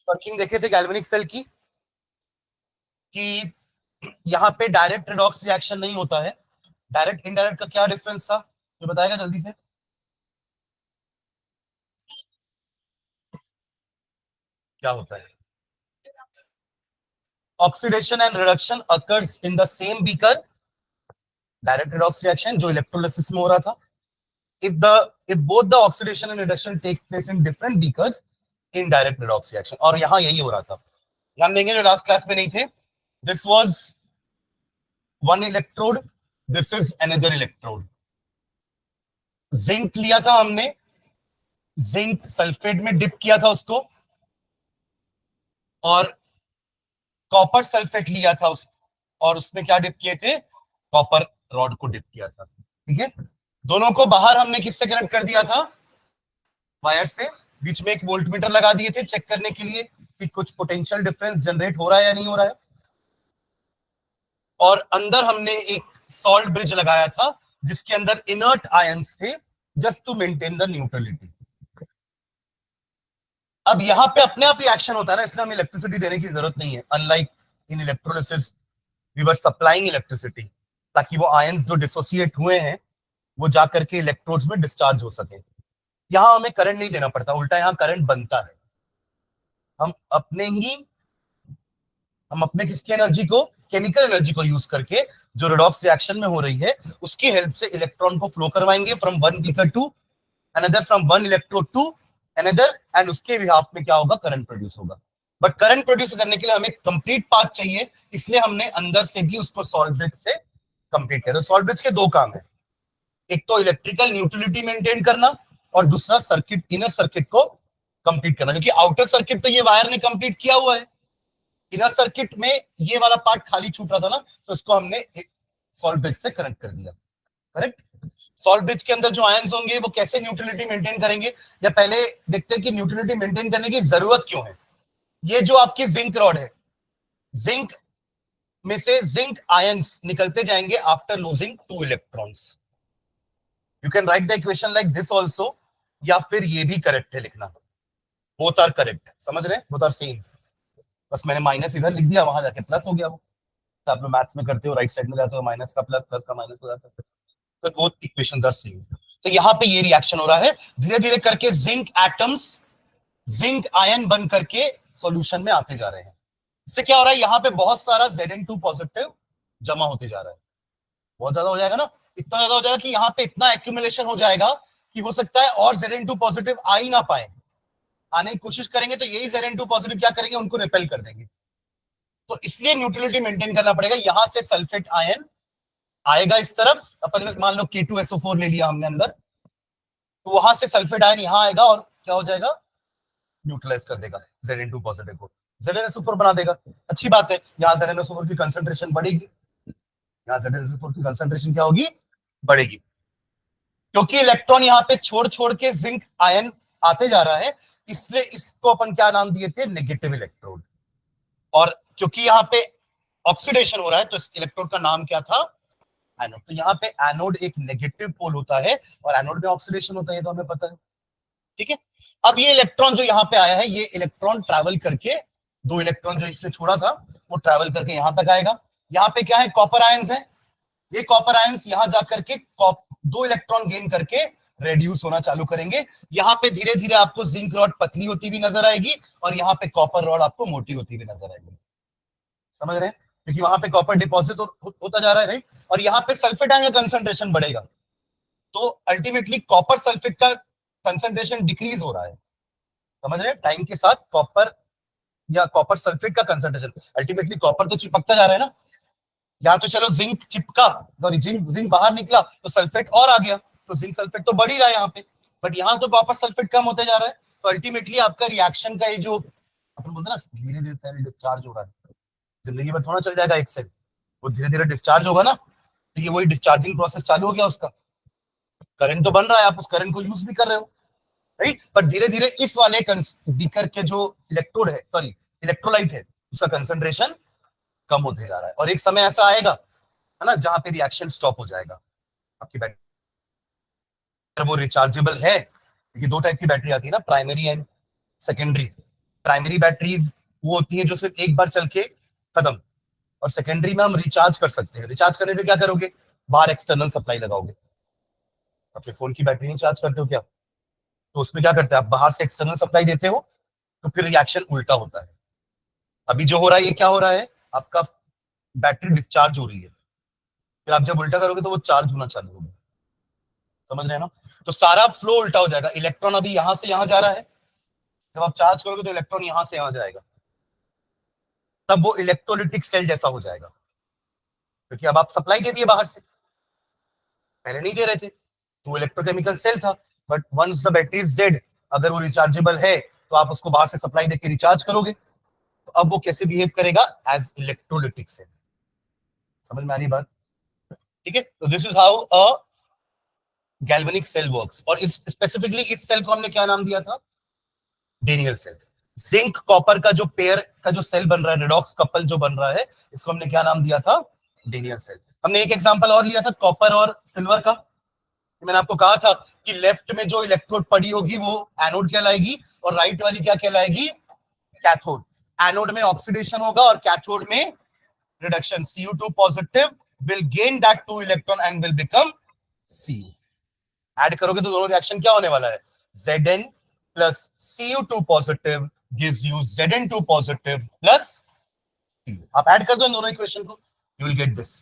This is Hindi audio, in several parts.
वर्किंग देखे थे गैल्वेनिक सेल की कि यहाँ पे डायरेक्ट रेडॉक्स रिएक्शन नहीं होता है। डायरेक्ट इनडायरेक्ट का क्या डिफरेंस था, जो बताएगा जल्दी से। क्या होता है? Oxidation and reduction occurs in the same beaker, direct redox reaction जो इलेक्ट्रोलिसिस में हो रहा था। if both the oxidation and reduction takes place in different beakers, indirect redox reaction। और यहां यही हो रहा था। ध्यान देंगे जो लास्ट क्लास में नहीं थे, this was one electrode, this is another electrode। Zinc लिया था हमने, जिंक सल्फेट में डिप किया था उसको, और कॉपर सल्फेट लिया था और उसमें क्या डिप किए थे, कॉपर रॉड को डिप किया था। ठीक है, दोनों को बाहर हमने किससे कनेक्ट कर दिया था, वायर से। बीच में एक वोल्टमीटर लगा दिए थे चेक करने के लिए कि कुछ पोटेंशियल डिफरेंस जनरेट हो रहा है या नहीं हो रहा है। और अंदर हमने एक सॉल्ट ब्रिज लगाया था जिसके अंदर इनर्ट आयंस थे, just to maintain the neutrality. अब यहां पे अपने आप रिएक्शन होता है ना, इसलिए हमें इलेक्ट्रिसिटी देने की जरूरत नहीं है। Unlike in electrolysis we were supplying electricity, ताकि वो आयंस जो डिसोसिएट हुए हैं वो जाकर के इलेक्ट्रोड्स में डिस्चार्ज हो सके। यहां हमें करंट नहीं देना पड़ता, उल्टा यहां करंट बनता है। हम अपने किसकी एनर्जी को, केमिकल एनर्जी को यूज करके, जो रेडॉक्स रिएक्शन में हो रही है उसकी हेल्प से इलेक्ट्रॉन को फ्लो करवाएंगे from one beaker to another, from one electrode to another, and उसके बिहाफ में क्या होगा, करंट प्रोड्यूस होगा। बट करंट प्रोड्यूस करने के लिए हमें कंप्लीट पाथ चाहिए, इसलिए हमने अंदर से भी उसको सॉल्ट ब्रिज से कंप्लीट किया। तो सॉल्ट ब्रिज के दो काम है, एक तो इलेक्ट्रिकल न्यूट्रलिटी मेंटेन करना और दूसरा सर्किट, इनर सर्किट को कंप्लीट करना, क्योंकि आउटर सर्किट तो ये वायर ने कंप्लीट किया हुआ है। इनर सर्किट में ये वाला पार्ट खाली छूट रहा था ना, तो इसको हमने सॉल्ट ब्रिज से कनेक्ट कर दिया। करेक्ट। सॉल्ट ब्रिज के अंदर जो आयंस होंगे वो कैसे न्यूट्रलिटी मेंटेन करेंगे, या पहले देखते हैं कि न्यूट्रलिटी मेंटेन करने की जरूरत क्यों है। ये जो आपकी जिंक रॉड है, जिंक में से जिंक आयंस निकलते जाएंगे after losing 2 electrons. You can write the equation like this also, या फिर ये भी करेक्ट है लिखना, बोथ आर करेक्ट। समझ रहे हैं, बोथ आर सेम। बस मैंने माइनस इधर लिख दिया, वहां जाके प्लस हो गया। वो तो आप लोग मैथ्स में करते हो, राइट साइड में जाते हो, माइनस का प्लस, प्लस का माइनस हो जाता है, तो बोथ इक्वेशंस आर सेम। तो यहाँ पे ये रिएक्शन हो रहा है, धीरे धीरे करके जिंक एटम्स, जिंक आयन बन करके सॉल्यूशन में आते जा रहे हैं। इससे क्या हो रहा है, यहाँ पे बहुत सारा Zn2 पॉजिटिव जमा होते जा रहा है। बहुत ज्यादा हो जाएगा ना, इतना ज्यादा हो जाएगा कि यहाँ पे इतना एक्यूमुलेशन हो जाएगा कि हो सकता है और Zn2 पॉजिटिव आ ही ना पाए। आने की कोशिश करेंगे तो यही Zn2 पॉजिटिव क्या करेंगे, उनको रिपेल कर देंगे। तो इसलिए न्यूट्रलिटी मेंटेन करना पड़ेगा। यहां से सल्फेट आयन आएगा इस तरफ, अपन मान लो K2SO4 ले लिया हमने अंदर, तो वहां से सल्फेट आयन यहां आएगा और क्या हो जाएगा, न्यूट्रलाइज कर देगा Zn2 पॉजिटिव को, ZnSO4 बना देगा। अच्छी बात है, यहाँ ZnSO4 की कंसंट्रेशन बढ़ेगी, यहाँ ZnSO4 की कंसंट्रेशन क्या होगी, बढ़ेगी, क्योंकि इलेक्ट्रॉन यहाँ पे छोड़ छोड़ के जिंक आयन आते जा रहा है, इसलिए इसको अपन क्या नाम दिए थे, नेगेटिव इलेक्ट्रोड। और क्योंकि यहाँ पे ऑक्सीडेशन हो रहा है तो इस इलेक्ट्रोड का नाम क्या था, एनोड। तो यहाँ पे एनोड एक नेगेटिव पोल होता है और एनोड में ऑक्सीडेशन होता है, ये तो हमें पता है। ठीक है, अब ये इलेक्ट्रॉन जो यहाँ पे आया है, ये इलेक्ट्रॉन ट्रैवल करके, 2 इलेक्ट्रॉन जो इसने छोड़ा था वो ट्रैवल करके यहां तक आएगा। यहाँ पे क्या है, कॉपर आयंस है, ये कॉपर आयंस यहां जाकर के 2 इलेक्ट्रॉन गेन करके रेड्यूस होना चालू करेंगे। यहाँ पे धीरे धीरे आपको जिंक रॉड पतली होती हुई नजर आएगी और यहाँ पे कॉपर रॉड आपको मोटी होती हुई नजर आएगी। समझ रहे हैं, क्योंकि वहां पे कॉपर डिपॉजिट होता जा रहा है, राइट। और यहाँ पे सल्फेट आयन का कंसंट्रेशन बढ़ेगा, तो अल्टीमेटली कॉपर सल्फेट का कंसंट्रेशन डिक्रीज हो रहा है। समझ रहे हैं, टाइम के साथ कॉपर या कॉपर सल्फेट का कंसंट्रेशन, अल्टीमेटली कॉपर तो चिपकता जा रहा है ना, यहाँ तो चलो जिंक चिपका, सॉरी जिंक बाहर निकला तो सल्फेट और आ गया, तो जिंक सल्फेट तो बढ़ ही रहा है यहाँ पे, बट यहाँ तो कॉपर सल्फेट कम होते जा रहा है। तो अल्टीमेटली आपका रिएक्शन का ये जो अपन बोलते हैं ना, धीरे धीरे सेल डिस्चार्ज हो रहा है, जिंदगी में थोड़ा चल जाएगा एक सेल, वो धीरे धीरे डिस्चार्ज होगा ना, तो ये वही डिस्चार्जिंग प्रोसेस चालू हो गया उसका। करंट तो बन रहा है, आप उस करंट को यूज भी कर रहे हो, राइट। पर धीरे धीरे इस वाले बीकर के जो इलेक्ट्रोड है, सॉरी इलेक्ट्रोलाइट है, उसका कंसंट्रेशन कम होते जा रहा है, और एक समय ऐसा आएगा, है ना, जहां पे रिएक्शन स्टॉप हो जाएगा। आपकी बैटरी वो रिचार्जेबल है, क्योंकि 2 टाइप की बैटरी आती है ना, primary and secondary. Primary batteries वो होती है जो सिर्फ एक बार चल के खत्म, और सेकेंडरी में हम रिचार्ज कर सकते हैं। रिचार्ज करने से क्या करोगे, बाहर एक्सटर्नल सप्लाई लगाओगे। अपने फोन की बैटरी नहीं चार्ज करते हो क्या, तो उसमें क्या करते हैं आप, बाहर से एक्सटर्नल सप्लाई देते हो, तो फिर रिएक्शन उल्टा होता है। अभी जो हो रहा है ये क्या हो रहा है, आपका बैटरी डिस्चार्ज हो रही है, फिर आप जब उल्टा करोगे तो वो चार्ज होना चालू होगा। समझ रहे हैं ना, तो सारा फ्लो उल्टा हो जाएगा। इलेक्ट्रॉन अभी यहां से यहां जा रहा है, जब आप चार्ज करोगे तो इलेक्ट्रॉन यहां से यहां जाएगा, तब वो इलेक्ट्रोलिटिक सेल जैसा हो जाएगा, क्योंकि अब आप सप्लाई दे दिए बाहर से, पहले नहीं दे रहे थे, तो वो इलेक्ट्रोकेमिकल सेल था। But once the battery is dead, अगर वो रिचार्जेबल है तो आप उसको बाहर से सप्लाई देके रिचार्ज करोगे, तो अब वो कैसे बिहेव करेगा, एज इलेक्ट्रोलिटिक सेल। समझ में आ रही बात, ठीक है। तो this is how a galvanic cell works. और इस स्पेसिफिकली इस सेल को हमने क्या नाम दिया था, डेनियल सेल। जिंक कॉपर का जो पेयर का जो सेल बन रहा है, रेडॉक्स कपल जो बन रहा है, इसको हमने क्या नाम दिया था, डेनियल सेल। हमने एक एग्जांपल और लिया था कॉपर और सिल्वर का। मैंने आपको कहा था कि लेफ्ट में जो इलेक्ट्रोड पड़ी होगी वो एनोड कहलाएगी, और राइट वाली क्या कहलाएगी, कैथोड। एनोड में ऑक्सीडेशन होगा और कैथोड में reduction. Cu2 positive will gain that 2 electron and will become Cu। Add करोगे तो दोनों रिएक्शन क्या होने वाला है, Zn plus Cu2 positive gives you Zn2 positive plus Cu। आप ऐड कर दो इन दोनों इक्वेशन को, यू विल गेट दिस।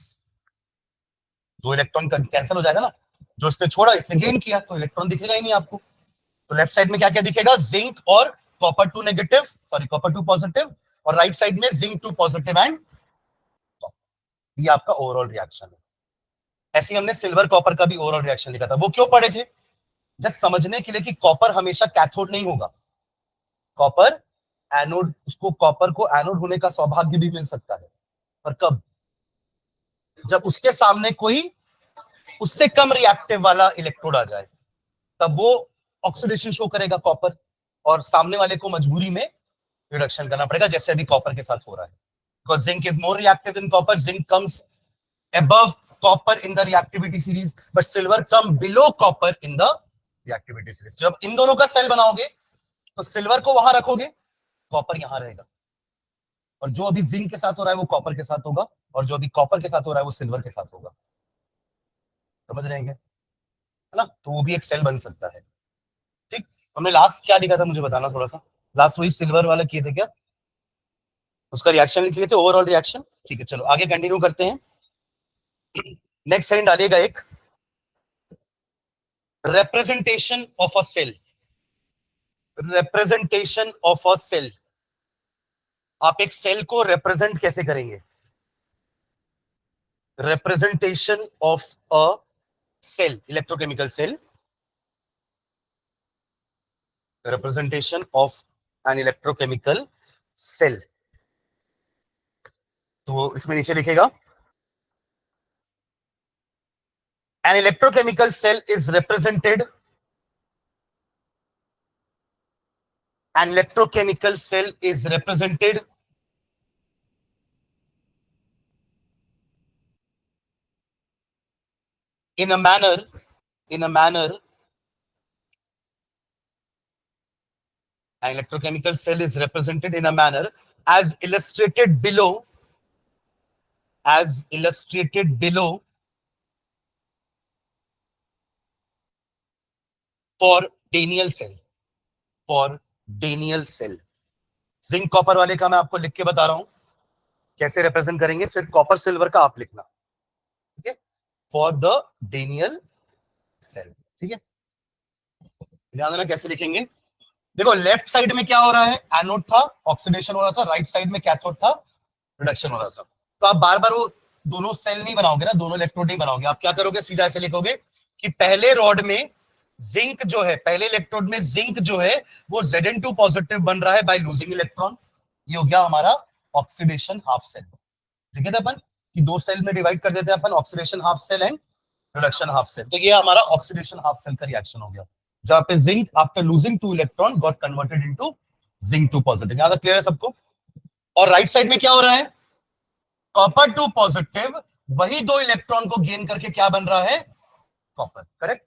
दो इलेक्ट्रॉन कैंसिल हो जाएगा ना, जो इसने छोड़ा इसने गेन किया, तो इलेक्ट्रॉन दिखेगा ही नहीं आपको। तो लेफ्ट साइड में क्या क्या दिखेगा, जिंक और copper 2 negative, sorry copper 2 positive, और राइट साइड में जिंक 2 पॉजिटिव एंड ये आपका ओवरऑल रिएक्शन है। ऐसे ही हमने सिल्वर कॉपर का भी ओवरऑल रिएक्शन लिखा था। वो क्यों पढ़े थे, जस्ट समझने के लिए कि कॉपर हमेशा कैथोड नहीं होगा, कॉपर एनोड, उसको कॉपर को एनोड होने का सौभाग्य भी मिल सकता है, पर कब, जब उसके सामने कोई उससे कम रिएक्टिव वाला इलेक्ट्रोड आ जाए, तब वो ऑक्सीडेशन शो करेगा कॉपर, और सामने वाले को मजबूरी में रिडक्शन करना पड़ेगा, जैसे अभी कॉपर के साथ हो रहा है। Because zinc is more reactive than copper, zinc comes above copper in the reactivity series, but silver come below copper in the reactivity series। जब इन दोनों का सेल बनाओगे तो सिल्वर को वहां रखोगे, कॉपर यहां रहेगा, और जो अभी जिंक के साथ हो रहा है वो कॉपर के साथ होगा, और जो अभी कॉपर के साथ हो रहा है वो सिल्वर के साथ होगा। समझ रहे हैं क्या, है ना, तो वो भी एक सेल बन सकता है। ठीक, हमने लास्ट क्या लिखा था मुझे बताना थोड़ा सा, लास्ट वही सिल्वर वाला किए थे क्या, उसका रिएक्शन लिख लिए थे, ओवरऑल रिएक्शन। ठीक है, चलो आगे कंटिन्यू करते हैं। नेक्स्ट सेकंड डालिएगा एक, representation of a cell, representation of a cell। आप एक सेल को रिप्रेजेंट कैसे करेंगे, representation of a cell, electrochemical cell, representation of an electrochemical cell। तो इसमें नीचे लिखेगा, an electrochemical cell is represented, an electrochemical cell is represented in a manner, in a manner, an electrochemical cell is represented in a manner as illustrated below, as illustrated below for Daniell cell, for Daniell cell। Zinc copper वाले का मैं आपको लिख के बता रहा हूं कैसे रिप्रेजेंट करेंगे, फिर कॉपर सिल्वर का आप लिखना, ठीक है, फॉर द Daniell सेल। ठीक है, ध्यान देना कैसे लिखेंगे। देखो लेफ्ट साइड में क्या हो रहा है, एनोड था, ऑक्सीडेशन हो रहा था, राइट साइड में कैथोड था, रिडक्शन हो रहा था। तो आप बार बार वो दोनों सेल नहीं बनाओगे ना, दोनों इलेक्ट्रोड नहीं बनाओगे, आप क्या करोगे, सीधा ऐसे लिखोगे कि पहले रॉड में जिंक जो है, पहले इलेक्ट्रोड में जिंक जो है वो Zn2 पॉजिटिव बन रहा है बाय लूजिंग इलेक्ट्रॉन। ये हो गया हमारा ऑक्सीडेशन हाफ सेल। देखे थे अपन कि दो सेल में डिवाइड कर देते हैं अपन, oxidation half cell and reduction half cell. तो ये हमारा ऑक्सीडेशन हाफ सेल का रिएक्शन हो गया, जहां पे zinc after losing 2 electron got converted into zinc 2 positive. यहां तक क्लियर है सबको। और राइट साइड में क्या हो रहा है, कॉपर 2 पॉजिटिव वही दो इलेक्ट्रॉन को गेन करके क्या बन रहा है, कॉपर, करेक्ट।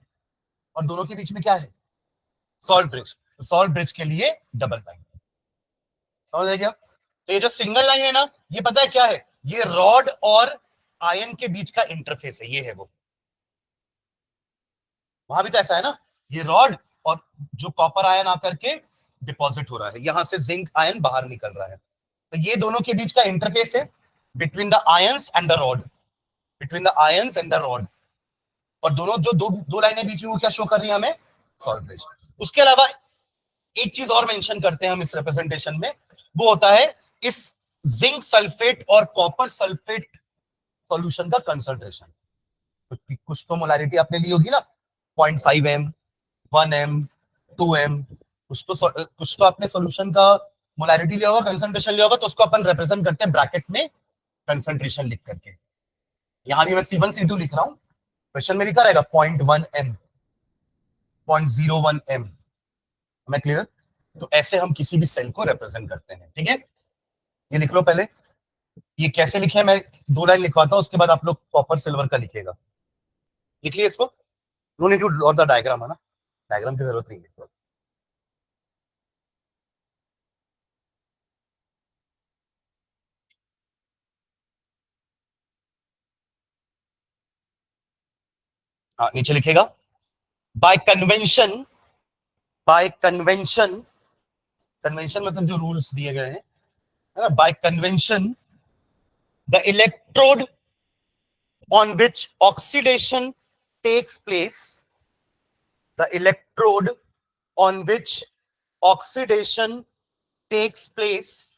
और दोनों के बीच में क्या है, सॉल्ट ब्रिज। सॉल्ट ब्रिज के लिए डबल बाइंड। समझ गया? तो ये जो सिंगल लाइन है ना, ये पता है क्या है? ये रॉड और आयन के बीच का इंटरफेस है, ये है वो। वहां भी तो ऐसा है ना, ये रॉड और जो कॉपर आयन आकर के डिपॉजिट हो रहा है, यहां से जिंक आयन बाहर निकल रहा है, तो ये दोनों के बीच का इंटरफेस है between the ions and the rod, between the ions and the rod. और दोनों जो दो दो लाइनें बीच में, वो क्या शो कर रही है हमें? Salt bridge. उसके अलावा एक चीज और मेंशन करते हैं हम इस रिप्रेजेंटेशन में, वो होता है इस जिंक सल्फेट और कॉपर सल्फेट सॉल्यूशन का कंसंट्रेशन। कुछ तो मोलारिटी आपने ली होगी ना, 0.5 m, 1 m, 2 m, कुछ तो आपने सोल्यूशन का मोलारिटी लिया होगा, कंसंट्रेशन लिया होगा, तो उसको अपन रिप्रेजेंट करते हैं ब्रैकेट में कंसंट्रेशन लिख करके। यहां भी मैं C1 C2 लिख रहा हूं, क्वेश्चन में लिखा रहेगा 0.1 m, 0.01 m। मैं क्लियर? तो ऐसे हम किसी भी सेल को रिप्रेजेंट करते हैं, ठीक है? ये लिख लो पहले। ये कैसे लिखे, मैं 2 लाइन लिखवाता हूं, उसके बाद आप लोग कॉपर सिल्वर का लिखिएगा। लिख लिया इसको? No need to draw the diagram, है ना, डायग्राम की जरूरत नहीं है। हाँ, नीचे लिखेगा bye convention, bye convention, convention मतलब जो रूल्स दिए गए हैं, है ना, bye convention the electrode on which oxidation takes place, the electrode on which oxidation takes place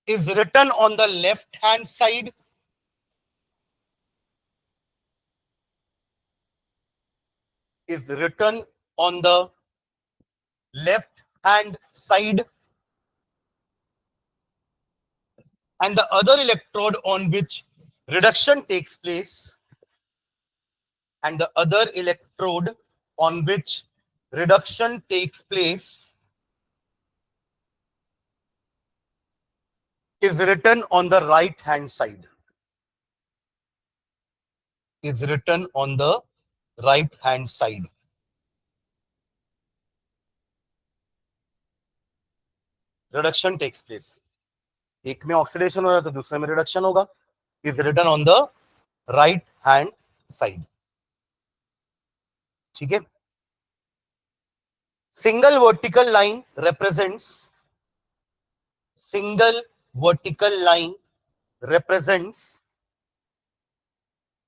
is written on the left hand side, is written on the left hand side, and the other electrode on which reduction takes place, and the other electrode on which reduction takes place is written on the right hand side, is written on the right hand side. Reduction takes place, एक में ऑक्सीडेशन हो रहा है तो दूसरे में रिडक्शन होगा, is written on the right hand side, ठीक है? Single vertical line represents, single vertical line represents,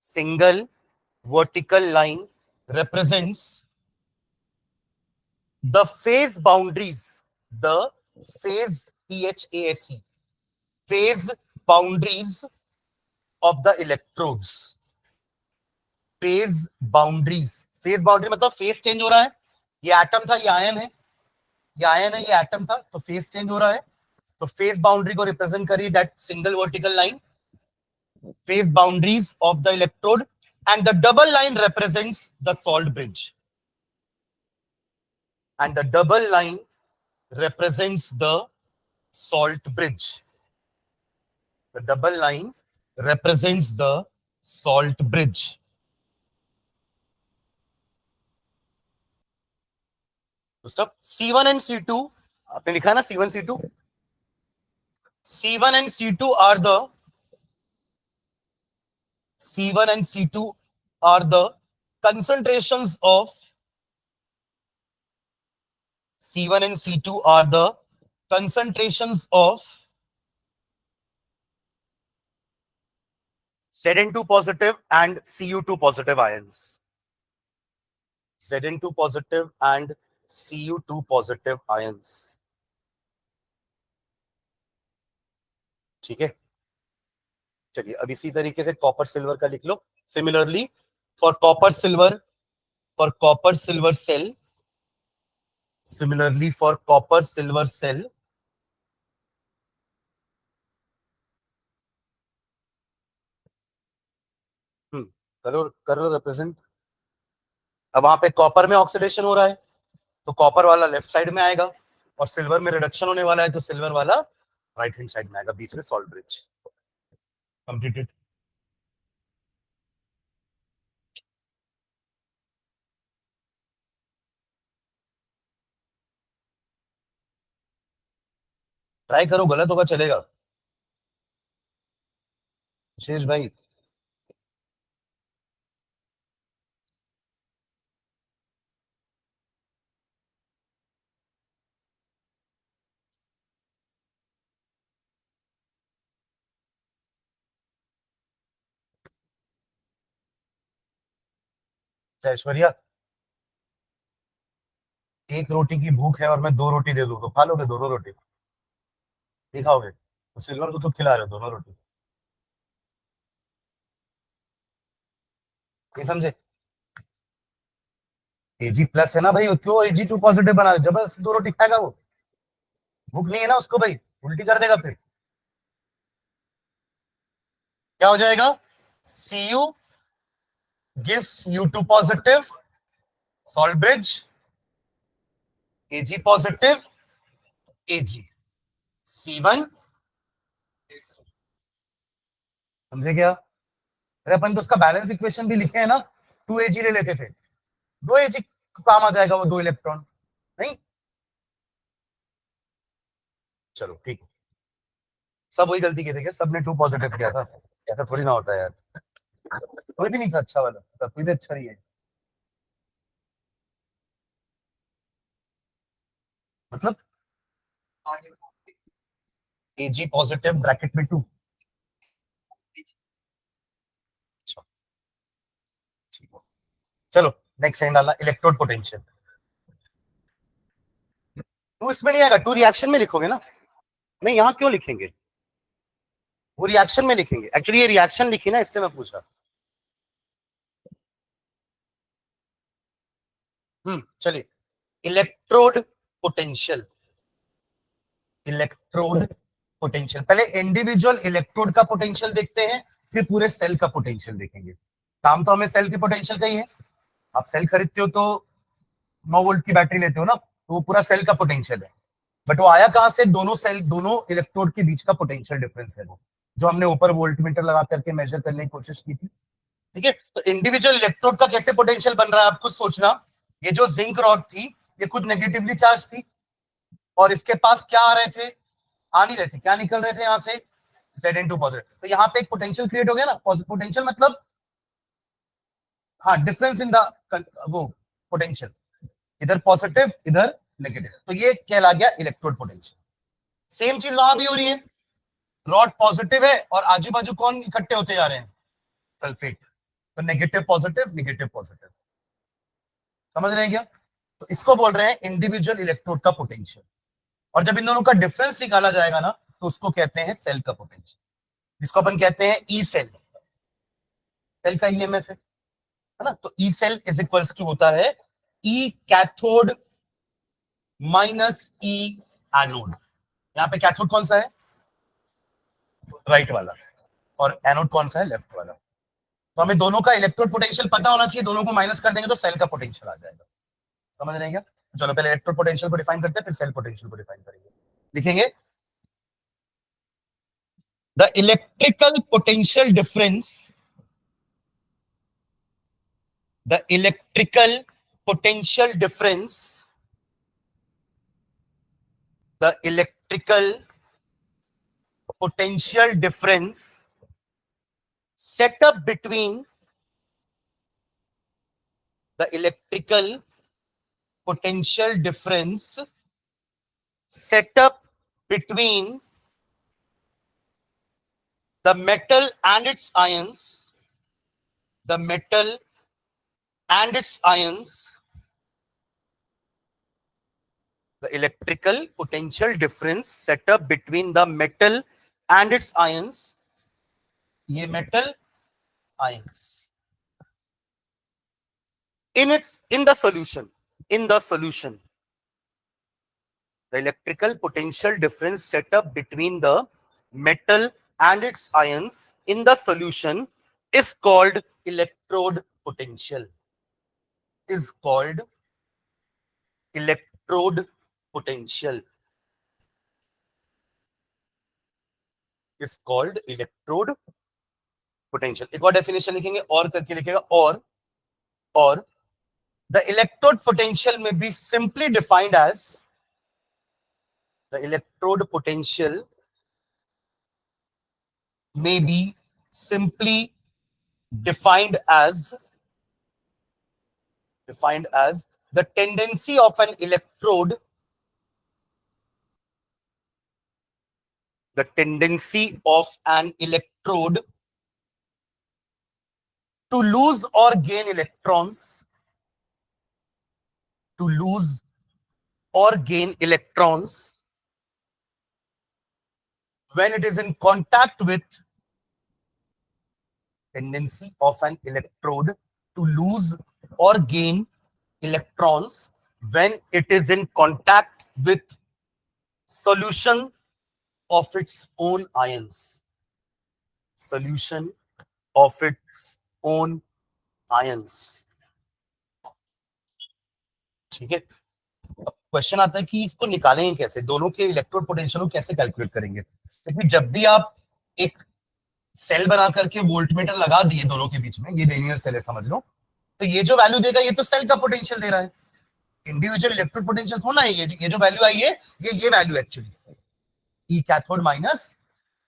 single vertical line represents the phase boundaries, the phase, PHASE, phase boundaries of the electrodes, phase boundaries, phase boundary मतलब फेज चेंज हो रहा है, ये एटम था, ये आयन है, ये आयन है, ये एटम था, तो फेज चेंज हो रहा है, तो फेज बाउंड्री को रिप्रेजेंट करिए that single vertical line, phase boundaries of the electrode, and the double line represents the salt bridge, and the double line represents the salt bridge, the double line represents the salt bridge। Stop. C1 and C2 आपने लिखा ना, C1 C2, C1 and C2 are the, C1 and C2 are the concentrations of, C1 and C2 are the concentrations of Zn2 positive and Cu2 positive ions, Zn2 positive and Cu2 positive ions, ठीक है? चलिए अब इसी तरीके से कॉपर सिल्वर का लिख लो। Similarly for copper silver, for copper silver cell, similarly for copper silver cell, करो करो रिप्रेजेंट। अब वहां पे कॉपर में ऑक्सीडेशन हो रहा है, तो कॉपर वाला लेफ्ट साइड में आएगा, और सिल्वर में रिडक्शन होने वाला है, तो सिल्वर वाला राइट हैंड साइड में आएगा, बीच में सॉल्ट ब्रिज। कंप्लीटेड। ट्राई करो, गलत होगा चलेगा। शेष भाई, ऐश्वर्या, एक रोटी की भूख है और मैं दो रोटी दे दूं तो खा लोगे दोनों रोटी? नहीं खाओगे तो सिल्वर को तो खिला रहे हो दोनों रोटी। नहीं समझे? एजी प्लस है ना भाई, क्यों एजी टू पॉजिटिव बना रहे? जबरदस्ती दो रोटी खाएगा वो? भूख नहीं है ना उसको भाई, उल्टी कर देगा फिर। क्या हो जाएगा? C U gives you two positive, salt bridge, AG positive, AG, C1। समझे क्या? अरे अपन तो उसका बैलेंस इक्वेशन भी लिखे है ना, 2Ag ले लेते थे, 2Ag काम आ जाएगा वो, 2 इलेक्ट्रॉन। नहीं, चलो ठीक है। सब वही गलती की थी क्या? सबने टू पॉजिटिव किया था? ऐसा थोड़ी ना होता है यार। कोई भी नहीं था अच्छा वाला, तो कोई भी अच्छा नहीं है मतलब। Ag पॉजिटिव ब्रैकेट में 2। चलो नेक्स्ट लाइन डालना, इलेक्ट्रोड पोटेंशियल। टू इसमें नहीं आएगा, टू रिएक्शन में लिखोगे ना। नहीं, यहाँ क्यों लिखेंगे? वो रिएक्शन में लिखेंगे, एक्चुअली ये रिएक्शन लिखी ना, इससे मैं पूछा। चलिए, इलेक्ट्रोड पोटेंशियल। इलेक्ट्रोड पोटेंशियल, पहले इंडिविजुअल इलेक्ट्रोड का पोटेंशियल देखते हैं, फिर पूरे सेल का पोटेंशियल देखेंगे। काम तो हमें सेल की पोटेंशियल का ही है। आप सेल खरीदते हो तो 9 वोल्ट की बैटरी लेते हो ना, तो वो पूरा सेल का पोटेंशियल है। बट वो आया कहां से? दोनों सेल, दोनों इलेक्ट्रोड के बीच का पोटेंशियल डिफरेंस है वो, जो हमने ऊपर वोल्ट मीटर लगा करके मेजर करने की कोशिश की थी। ठीक है, तो इंडिविजुअल इलेक्ट्रोड का कैसे पोटेंशियल बन रहा है, आप खुद सोचना। ये जो जिंक रॉड थी, ये खुद नेगेटिवली चार्ज थी, और इसके पास क्या आ रहे थे? आ नहीं रहे थे, क्या निकल रहे थे यहां से? Zn2 positive. तो यहाँ पे एक पोटेंशियल क्रिएट हो गया ना। पोटेंशियल मतलब, हाँ, डिफरेंस इन द वो पोटेंशियल, इधर पॉजिटिव इधर नेगेटिव, तो ये कहला गया इलेक्ट्रोड पोटेंशियल। सेम चीज वहां भी हो रही है, रॉड पॉजिटिव है और आजू बाजू कौन इकट्ठे होते जा रहे हैं? सल्फेट। तो नेगेटिव पॉजिटिव, नेगेटिव पॉजिटिव। समझ रहे हैं क्या? तो इसको बोल रहे हैं इंडिविजुअल इलेक्ट्रोड का पोटेंशियल। और जब इन दोनों का डिफरेंस निकाला जाएगा ना, तो उसको कहते हैं सेल का पोटेंशियल, जिसको अपन कहते हैं ई सेल। सेल का ईएमएफ है ना, तो E cell is equals to होता है E cathode minus E anode. यहाँ पे कैथोड कौन सा है? राइट वाला, और एनोड कौन सा है? लेफ्ट वाला। तो हमें दोनों का इलेक्ट्रोड पोटेंशियल पता होना चाहिए, दोनों को माइनस कर देंगे तो सेल का पोटेंशियल आ जाएगा। समझ रहे हैं क्या? चलो पहले इलेक्ट्रोड पोटेंशियल को डिफाइन करते हैं, फिर सेल पोटेंशियल को डिफाइन करेंगे। लिखेंगे, the electrical potential difference, the electrical potential difference, the electrical potential difference set up between the electrical potential difference set up between the metal and its ions, the metal and its ions, the electrical potential difference set up between the metal and its ions, ये metal ions, in the solution, the electrical potential difference set up between the metal and its ions in the solution is called electrode potential, is called electrode potential, is called electrode potential। एक और डेफिनेशन लिखेंगे, और करके लिखेगा, और the electrode potential may be simply defined as the electrode potential may be simply defined as the tendency of an electrode to lose or gain electrons when it is in contact with tendency of an electrode to lose or gain electrons when it is in contact with solution of its own ions. Solution of its own ions. ठीक है, क्वेश्चन आता है कि इसको निकालेंगे कैसे, दोनों के इलेक्ट्रोड पोटेंशियल को कैसे कैलकुलेट करेंगे। क्योंकि जब भी आप एक सेल बना करके वोल्टमीटर लगा दिए दोनों के बीच में, ये लिनियर सेल है समझ लो, तो ये जो वैल्यू देगा ये तो सेल का पोटेंशियल दे रहा है, इंडिविजुअल इलेक्ट्रोड पोटेंशियल थोड़ा है। ये जो वैल्यू आई है ये value actually E cathode minus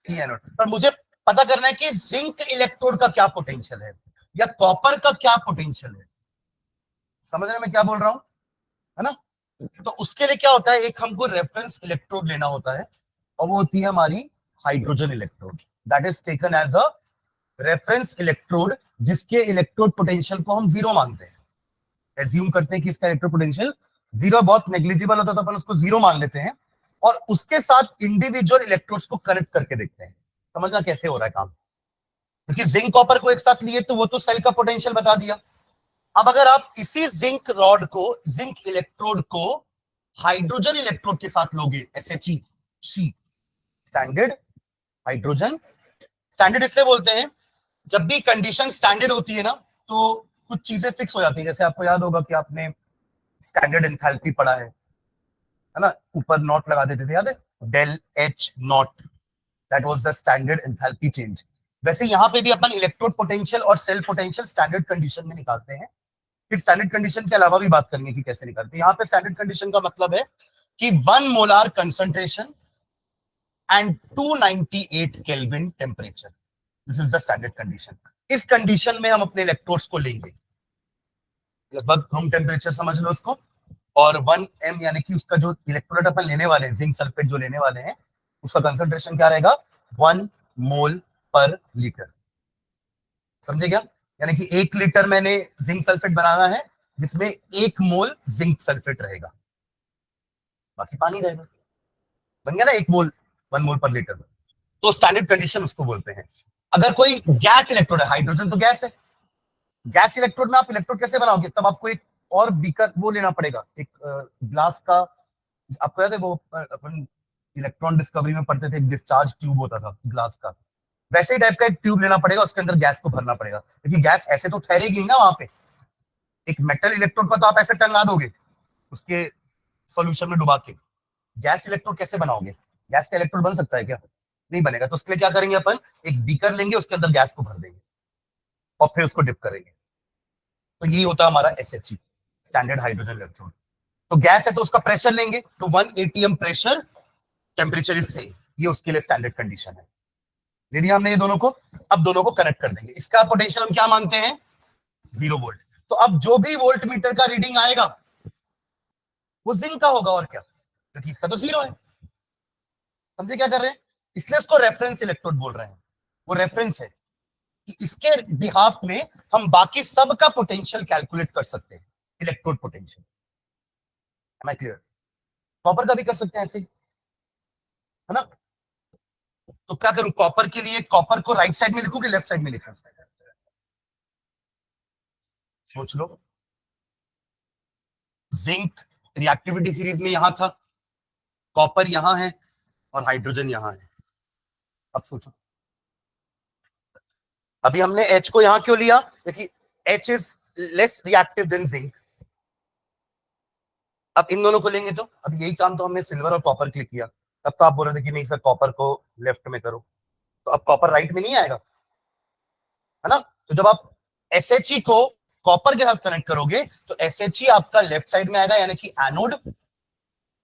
E anode. पर मुझे पता करना है कि जिंक इलेक्ट्रोड का क्या पोटेंशियल है या कॉपर का क्या पोटेंशियल है। समझ रहे मैं क्या बोल रहा हूं, है ना। तो उसके लिए क्या होता है, एक हमको रेफरेंस इलेक्ट्रोड लेना होता है और वो होती है हमारी hydrogen electrode. That is taken as a reference electrode, जिसके इलेक्ट्रोड पोटेंशियल को हम जीरो मानते हैं। एज्यूम करते हैं कि इसका इलेक्ट्रोड पोटेंशियल जीरो, बहुत नेग्लिजिबल होता है तो अपन उसको जीरो मान लेते हैं और उसके साथ इंडिविजुअल इलेक्ट्रोड्स को कनेक्ट करके देखते हैं। समझना कैसे हो रहा है काम। क्योंकि जिंक कॉपर को एक साथ लिए तो वो तो सेल का पोटेंशियल बता दिया। अब अगर आप इसी जिंक रॉड को, जिंक इलेक्ट्रोड को हाइड्रोजन इलेक्ट्रोड के साथ लोगे, SHE, स्टैंडर्ड हाइड्रोजन। स्टैंडर्ड इसलिए बोलते हैं, जब भी कंडीशन स्टैंडर्ड होती है ना तो कुछ चीजें फिक्स हो जाती है। जैसे आपको याद होगा कि आपने स्टैंडर्ड एंथैल्पी पढ़ा है ना, ऊपर नॉट लगा देते थे, याद है, del H naught, that was the standard enthalpy change. वैसे यहां पे भी अपन इलेक्ट्रोड पोटेंशियल और सेल पोटेंशियल स्टैंडर्ड कंडीशन में निकालते हैं। फिर स्टैंडर्ड कंडीशन के अलावा भी बात करेंगे कि कैसे निकालते हैं। यहाँ पे स्टैंडर्ड कंडीशन का मतलब है कि 1 molar concentration and 298 kelvin temperature, this is the standard condition. इस कंडीशन में हम अपने इलेक्ट्रोड्स को लेंगे, लगभग रूम टेम्परेचर समझ लो उसको, और 1 m यानी कि उसका जो इलेक्ट्रोलाइट अपन लेने वाले हैं, जिंक सल्फेट जो लेने वाले हैं, उसका कंसंट्रेशन क्या रहेगा, 1 मोल पर लीटर। समझे क्या, यानी कि 1 लीटर मैंने जिंक सल्फेट बनाना है जिसमें 1 मोल जिंक सल्फेट रहेगा, बाकी पानी रहेगा। बन गया ना, 1 मोल 1 मोल पर लीटर। तो स्टैंडर्ड कंडीशन उसको बोलते हैं। अगर कोई गैस इलेक्ट्रोड है, हाइड्रोजन तो गैस है, गैस इलेक्ट्रोड में आप इलेक्ट्रोड कैसे बनाओगे, तब आपको एक और बीकर वो लेना पड़ेगा, एक ग्लास का, आपको याद है वो अपन इलेक्ट्रॉन डिस्कवरी में पढ़ते थे, एक डिस्चार्ज ट्यूब होता था ग्लास का, वैसे ही टाइप का एक ट्यूब लेना पड़ेगा, उसके अंदर गैस को भरना पड़ेगा। क्योंकि गैस ऐसे तो ठहरेगी ना वहां पे, एक मेटल इलेक्ट्रोड को तो आप ऐसे टंगा दोगे उसके सॉल्यूशन में डुबा के, गैस इलेक्ट्रोड कैसे बनाओगे, गैस का इलेक्ट्रोड बन सकता है क्या, नहीं बनेगा। तो उसके लिए क्या करेंगे अपन, एक बीकर लेंगे, उसके अंदर गैस को भर देंगे और फिर उसको डिप करेंगे। तो ये होता है हमारा SHE, स्टैंडर्ड हाइड्रोजन इलेक्ट्रोड। तो गैस है तो उसका प्रेशर लेंगे, तो 1 atm pressure, temperature is same, ये उसके लिए स्टैंडर्ड कंडीशन है। ले लिया हमने ये दोनों को, अब दोनों को कनेक्ट कर देंगे। इसका पोटेंशियल हम क्या मानते हैं, 0 वोल्ट। तो अब जो भी वोल्ट मीटर का रीडिंग आएगा वो जिंक का होगा, और क्या, क्योंकि इसका तो 0 है। समझे क्या कर रहे हैं, इसलिए इसको रेफरेंस इलेक्ट्रोड बोल रहे हैं। वो रेफरेंस है कि इसके बिहाफ में हम बाकी सब का पोटेंशियल कैलकुलेट कर सकते हैं, electrode potential. Am I clear. Copper का भी कर सकते हैं ऐसे ही, है ना। तो क्या करूं, कॉपर के लिए कॉपर को राइट साइड में लिखूं कि लेफ्ट साइड में लिखूं, सोच लो। जिंक रिएक्टिविटी सीरीज में यहां था, कॉपर यहां है और हाइड्रोजन यहां है। अब सोचो, अभी हमने H को यहां क्यों लिया, क्योंकि H is less reactive than zinc. अब इन दोनों को लेंगे तो अब यही काम तो हमने सिल्वर और कॉपर के लिए किया। तब तो आप बोल रहे थे कि नहीं सर कॉपर को लेफ्ट में करो, तो अब कॉपर राइट में नहीं आएगा, है ना। तो जब आप SHE को कॉपर के साथ कनेक्ट करोगे तो SHE आपका लेफ्ट साइड में आएगा, यानी कि एनोड,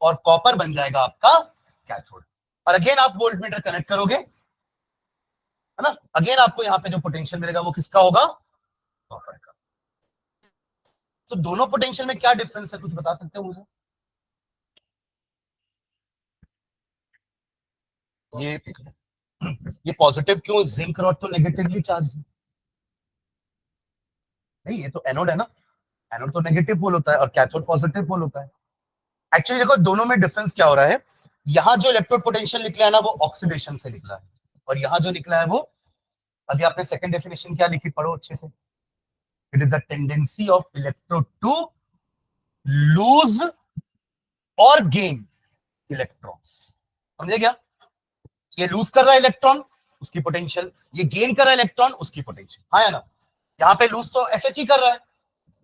और कॉपर बन जाएगा आपका कैथोड। और अगेन आप वोल्टमीटर कनेक्ट करोगे, है ना, अगेन आपको यहाँ पे जो पोटेंशियल मिलेगा वो किसका होगा, कॉपर का। तो दोनों पोटेंशियल में क्या डिफरेंस है, कुछ बता सकते हो मुझे? ये पॉजिटिव क्यों, जिंक रॉड तो नेगेटिवली चार्ज नहीं, ये तो एनोड है ना, एनोड तो नेगेटिव पोल होता है और कैथोड पॉजिटिव पोल होता है। एक्चुअली देखो दोनों में डिफरेंस क्या हो रहा है, यहां जो इलेक्ट्रोड पोटेंशियल निकला है ना वो ऑक्सीडेशन से निकला है, और यहां जो निकला है वो, अभी आपने सेकंड डेफिनेशन क्या लिखी, पढ़ो अच्छे से, it is the tendency of electrode to lose और गेन इलेक्ट्रॉन्स। समझे क्या, ये लूज कर रहा है इलेक्ट्रॉन, उसकी पोटेंशियल, ये गेन कर रहा है इलेक्ट्रॉन, उसकी पोटेंशियल, हाँ या ना। यहाँ पे लूज तो एसएच ही कर रहा है,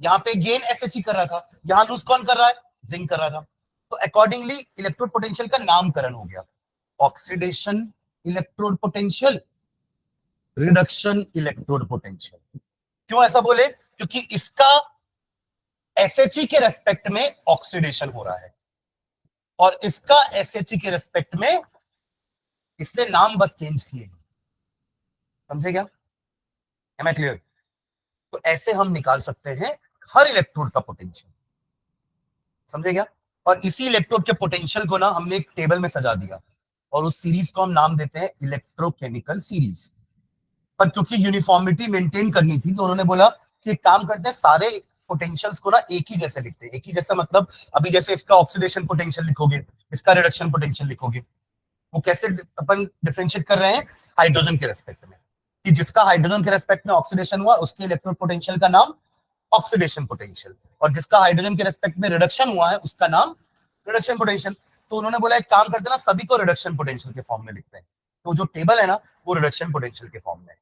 यहाँ पे गेन एसएच ही कर रहा था, यहाँ लूज कौन कर रहा है, जिंक कर रहा था। तो अकॉर्डिंगली इलेक्ट्रोड पोटेंशियल का नामकरण हो गया oxidation electrode potential, reduction electrode potential. क्यों ऐसा बोले, क्योंकि इसका एसएचई के रेस्पेक्ट में ऑक्सीडेशन हो रहा है और इसका एसएचई के रेस्पेक्ट में, इसलिए नाम बस चेंज किए। समझे क्या, एम आई क्लियर? तो ऐसे हम निकाल सकते हैं हर इलेक्ट्रोड का पोटेंशियल। समझे क्या? और इसी इलेक्ट्रोड के पोटेंशियल को ना हमने एक टेबल में सजा दिया और उस सीरीज को हम नाम देते हैं इलेक्ट्रोकेमिकल सीरीज। पर क्योंकि यूनिफॉर्मिटी मेंटेन करनी थी तो उन्होंने बोला कि एक काम करते हैं, सारे पोटेंशियल्स को ना एक ही जैसे लिखते हैं। एक ही जैसा मतलब अभी जैसे इसका ऑक्सीडेशन पोटेंशियल लिखोगे, इसका रिडक्शन पोटेंशियल लिखोगे, वो कैसे अपन डिफरेंशिएट कर रहे हैं, हाइड्रोजन के रेस्पेक्ट में, कि जिसका हाइड्रोजन के रेस्पेक्ट में ऑक्सीडेशन हुआ उसके इलेक्ट्रोड पोटेंशियल का नाम ऑक्सीडेशन पोटेंशियल, और जिसका हाइड्रोजन के रेस्पेक्ट में रिडक्शन हुआ है उसका नाम रिडक्शन पोटेंशियल। तो उन्होंने बोला एक काम करते ना, सभी को रिडक्शन पोटेंशियल के फॉर्म में लिखते हैं, तो जो टेबल है ना वो रिडक्शन पोटेंशियल के फॉर्म में।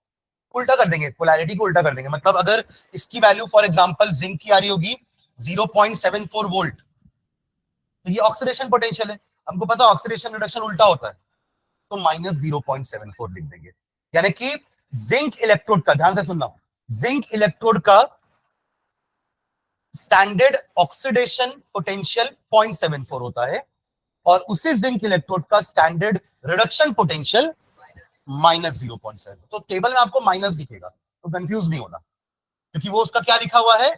उल्टा कर देंगे, पोलैरिटी को उल्टा कर देंगे, मतलब अगर इसकी वैल्यू फॉर एग्जांपल जिंक की आ रही होगी 0.74 वोल्ट, तो ये ऑक्सीडेशन पोटेंशियल है, हमको पता ऑक्सीडेशन रिडक्शन उल्टा होता है, तो -0.74 लिख देंगे। यानी कि जिंक इलेक्ट्रोड का, ध्यान से सुनना, जिंक इलेक्ट्रोड का स्टैंडर्ड ऑक्सीडेशन पोटेंशियल 0.74 होता है और उसी जिंक इलेक्ट्रोड का स्टैंडर्ड रिडक्शन पोटेंशियल -0.7। तो टेबल में आपको माइनस दिखेगा, तो कंफ्यूज नहीं होना, क्योंकि वो उसका क्या लिखा हुआ है,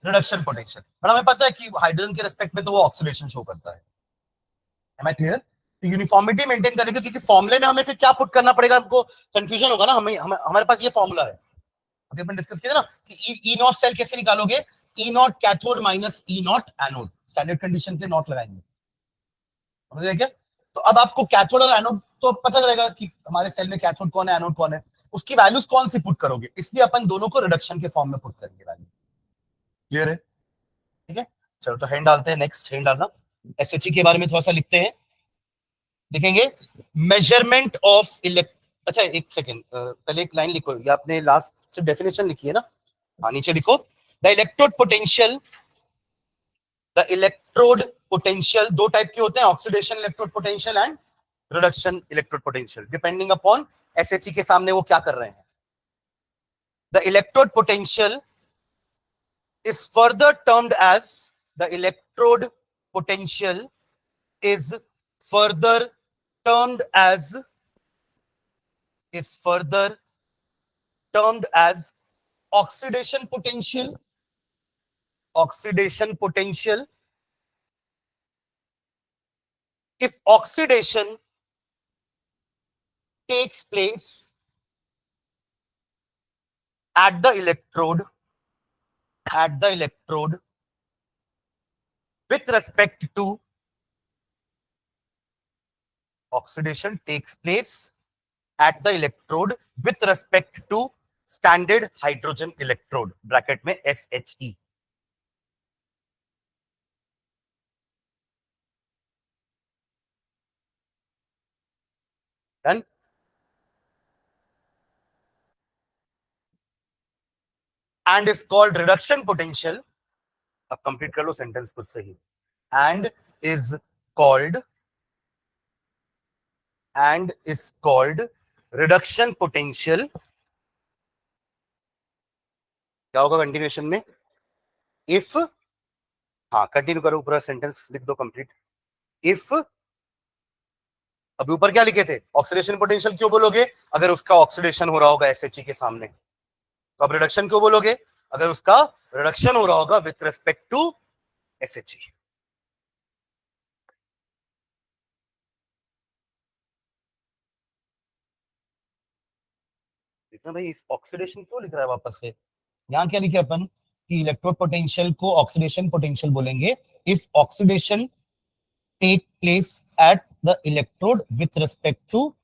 रिडक्शन पोटेंशियल। पर हमें पता है कि हाइड्रोजन के रेस्पेक्ट में तो वो ऑक्सीडेशन शो करता है। Am I clear? तो यूनिफॉर्मिटी मेंटेन करेंगे, क्योंकि फॉर्मुले में हमें फिर क्या पुट करना पड़ेगा, हमको कंफ्यूजन होगा ना, हमारे पास ये फॉर्मूला है, अभी अपन डिस्कस किया ना कि ई नॉट सेल कैसे निकालोगे, E naught cathode minus E naught anode, standard condition के नॉट लगाएंगे। समझ गए क्या? तो अब आपको कैथोड और एनोड तो पता चलेगा कि हमारे सेल में कैथोड कौन है, एनोड कौन है, उसकी वैल्यूज कौन सी पुट करोगे, इसलिए अपन दोनों को रिडक्शन के फॉर्म में पुट करेंगे वैल्यू। क्लियर है? ठीक है, चलो तो हैंड डालते हैं, नेक्स्ट हैंड डालना, एसएचई के बारे में थोड़ा सा लिखते हैं, लिखेंगे मेजरमेंट ऑफ इलेक्ट, अच्छा एक सेकेंड, पहले एक लाइन लिखो, ये आपने लास्ट से डेफिनेशन लिखी है ना, हाँ नीचे लिखो, the electrode potential, the electrode potential दो टाइप के होते हैं, oxidation electrode potential and reduction electrode potential, depending upon SHE के सामने वो क्या कर रहे हैं। The electrode potential is further termed as, the electrode potential is further termed as, is further termed as oxidation potential, oxidation potential, if oxidation takes place at the electrode, at the electrode with respect to, oxidation takes place at the electrode with respect to standard hydrogen electrode, bracket में SHE, done. and is called reduction potential, अब कंप्लीट कर लो सेंटेंस कुछ सही, and is called, and is called reduction potential, क्या होगा कंटिन्यूएशन में, if, हाँ कंटिन्यू करो, पूरा सेंटेंस लिख दो कंप्लीट, if अभी ऊपर क्या लिखे थे, ऑक्सीडेशन पोटेंशियल क्यों बोलोगे, अगर उसका ऑक्सीडेशन हो रहा होगा एसएचई के सामने। तो अब रिडक्शन क्यों बोलोगे, अगर उसका रिडक्शन हो रहा होगा विथ रेस्पेक्ट टू एसएचई। देखना भाई ऑक्सीडेशन क्यों लिख रहा है वापस से, यहां क्या लिखे अपन कि इलेक्ट्रोड पोटेंशियल को ऑक्सीडेशन पोटेंशियल बोलेंगे if oxidation take place at the electrode with respect to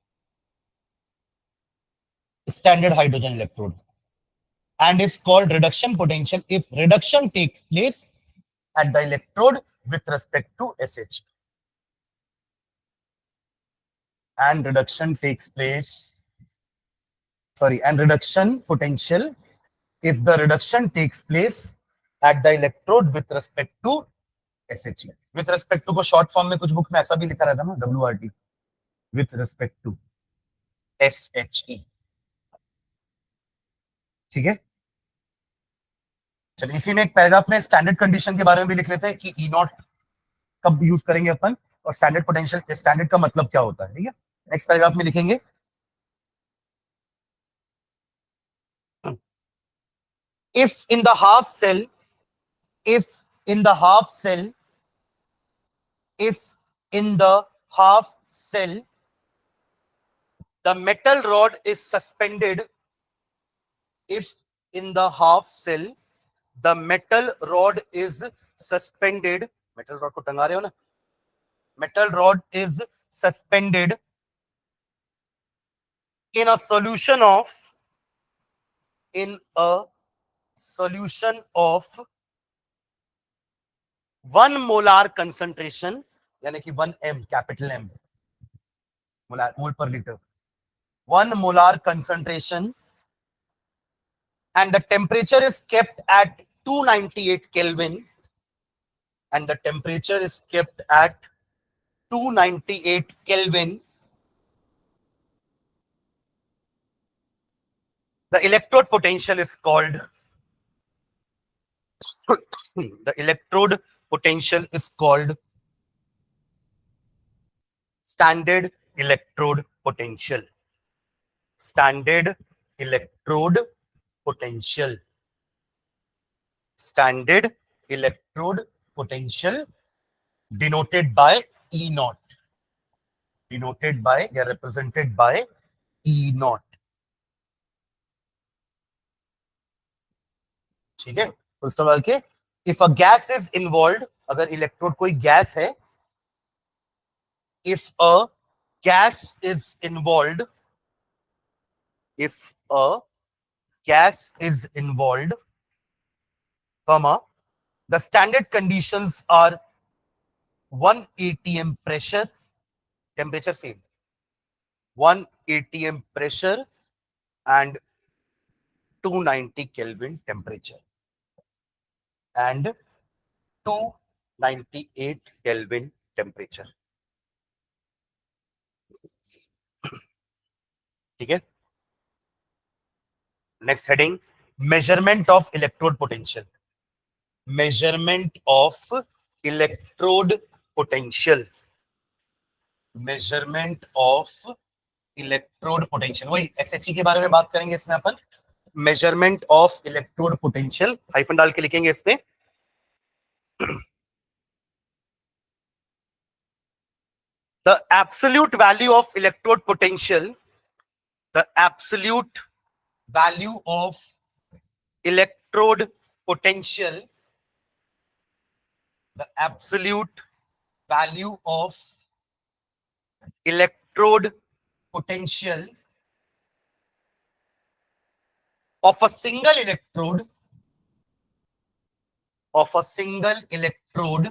standard hydrogen electrode, and is called reduction potential if reduction takes place at the electrode with respect to SH. And reduction takes place, and reduction potential if the reduction takes place at the electrode with respect to SH. With respect to को short form में कुछ बुक में ऐसा भी लिखा रहता है ना, WRT, with respect to SHE। ठीक है, चलिए इसी में एक पैराग्राफ में स्टैंडर्ड कंडीशन के बारे में भी लिख लेते हैं कि ई नॉट कब यूज करेंगे अपन, और स्टैंडर्ड पोटेंशियल, स्टैंडर्ड का मतलब क्या होता है। ठीक है, नेक्स्ट पैराग्राफ में लिखेंगे if in the half cell, if in the half cell, if in the half cell the metal rod is suspended, if in the half cell the metal rod is suspended, metal rod को टंगा रहे हो ना, metal rod is suspended in a solution of, in a solution of 1 molar concentration, यानी कि 1 m, कैपिटल M, मोल पर litre, 1 molar concentration, and the temperature is kept at 298 Kelvin, and the temperature is kept at 298 Kelvin, the electrode potential is called the electrode potential is called standard electrode potential, standard electrode potential, standard electrode potential, denoted by E naught, denoted by या represented by E naught। ठीक है, फुल स्टॉप डाल के if a gas is involve, अगर इलेक्ट्रोड कोई गैस है, if a gas is involve, if a gas is involve, comma, the standard conditions are 1 atm pressure, temperature same, 1 atm pressure and 290 Kelvin temperature and 298 Kelvin temperature। ठीक है, next heading, measurement of electrode potential, measurement of electrode potential, measurement of electrode potential, वही SHE के बारे में बात करेंगे इसमें अपन, measurement of electrode potential, hyphen डाल के लिखेंगे इसमें, the absolute value of electrode potential, the absolute value of electrode potential, the absolute value of electrode potential of a single electrode, of a single electrode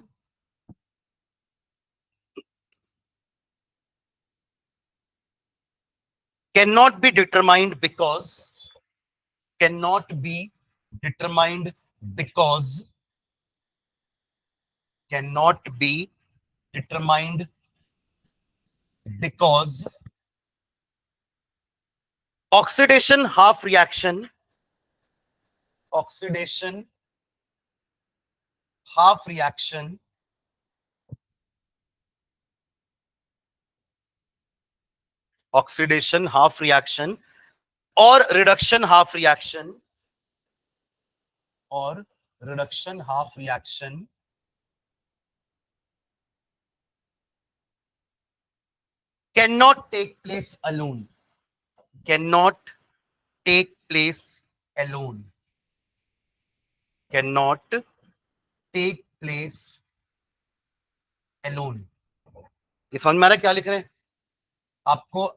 cannot be determined because, cannot be determined because, cannot be determined because oxidation half reaction, oxidation half reaction oxidation half reaction or reduction half reaction cannot take place alone. Cannot take place alone. Cannot take place alone. ये समझ में आ रहा है क्या लिख रहे हैं? आपको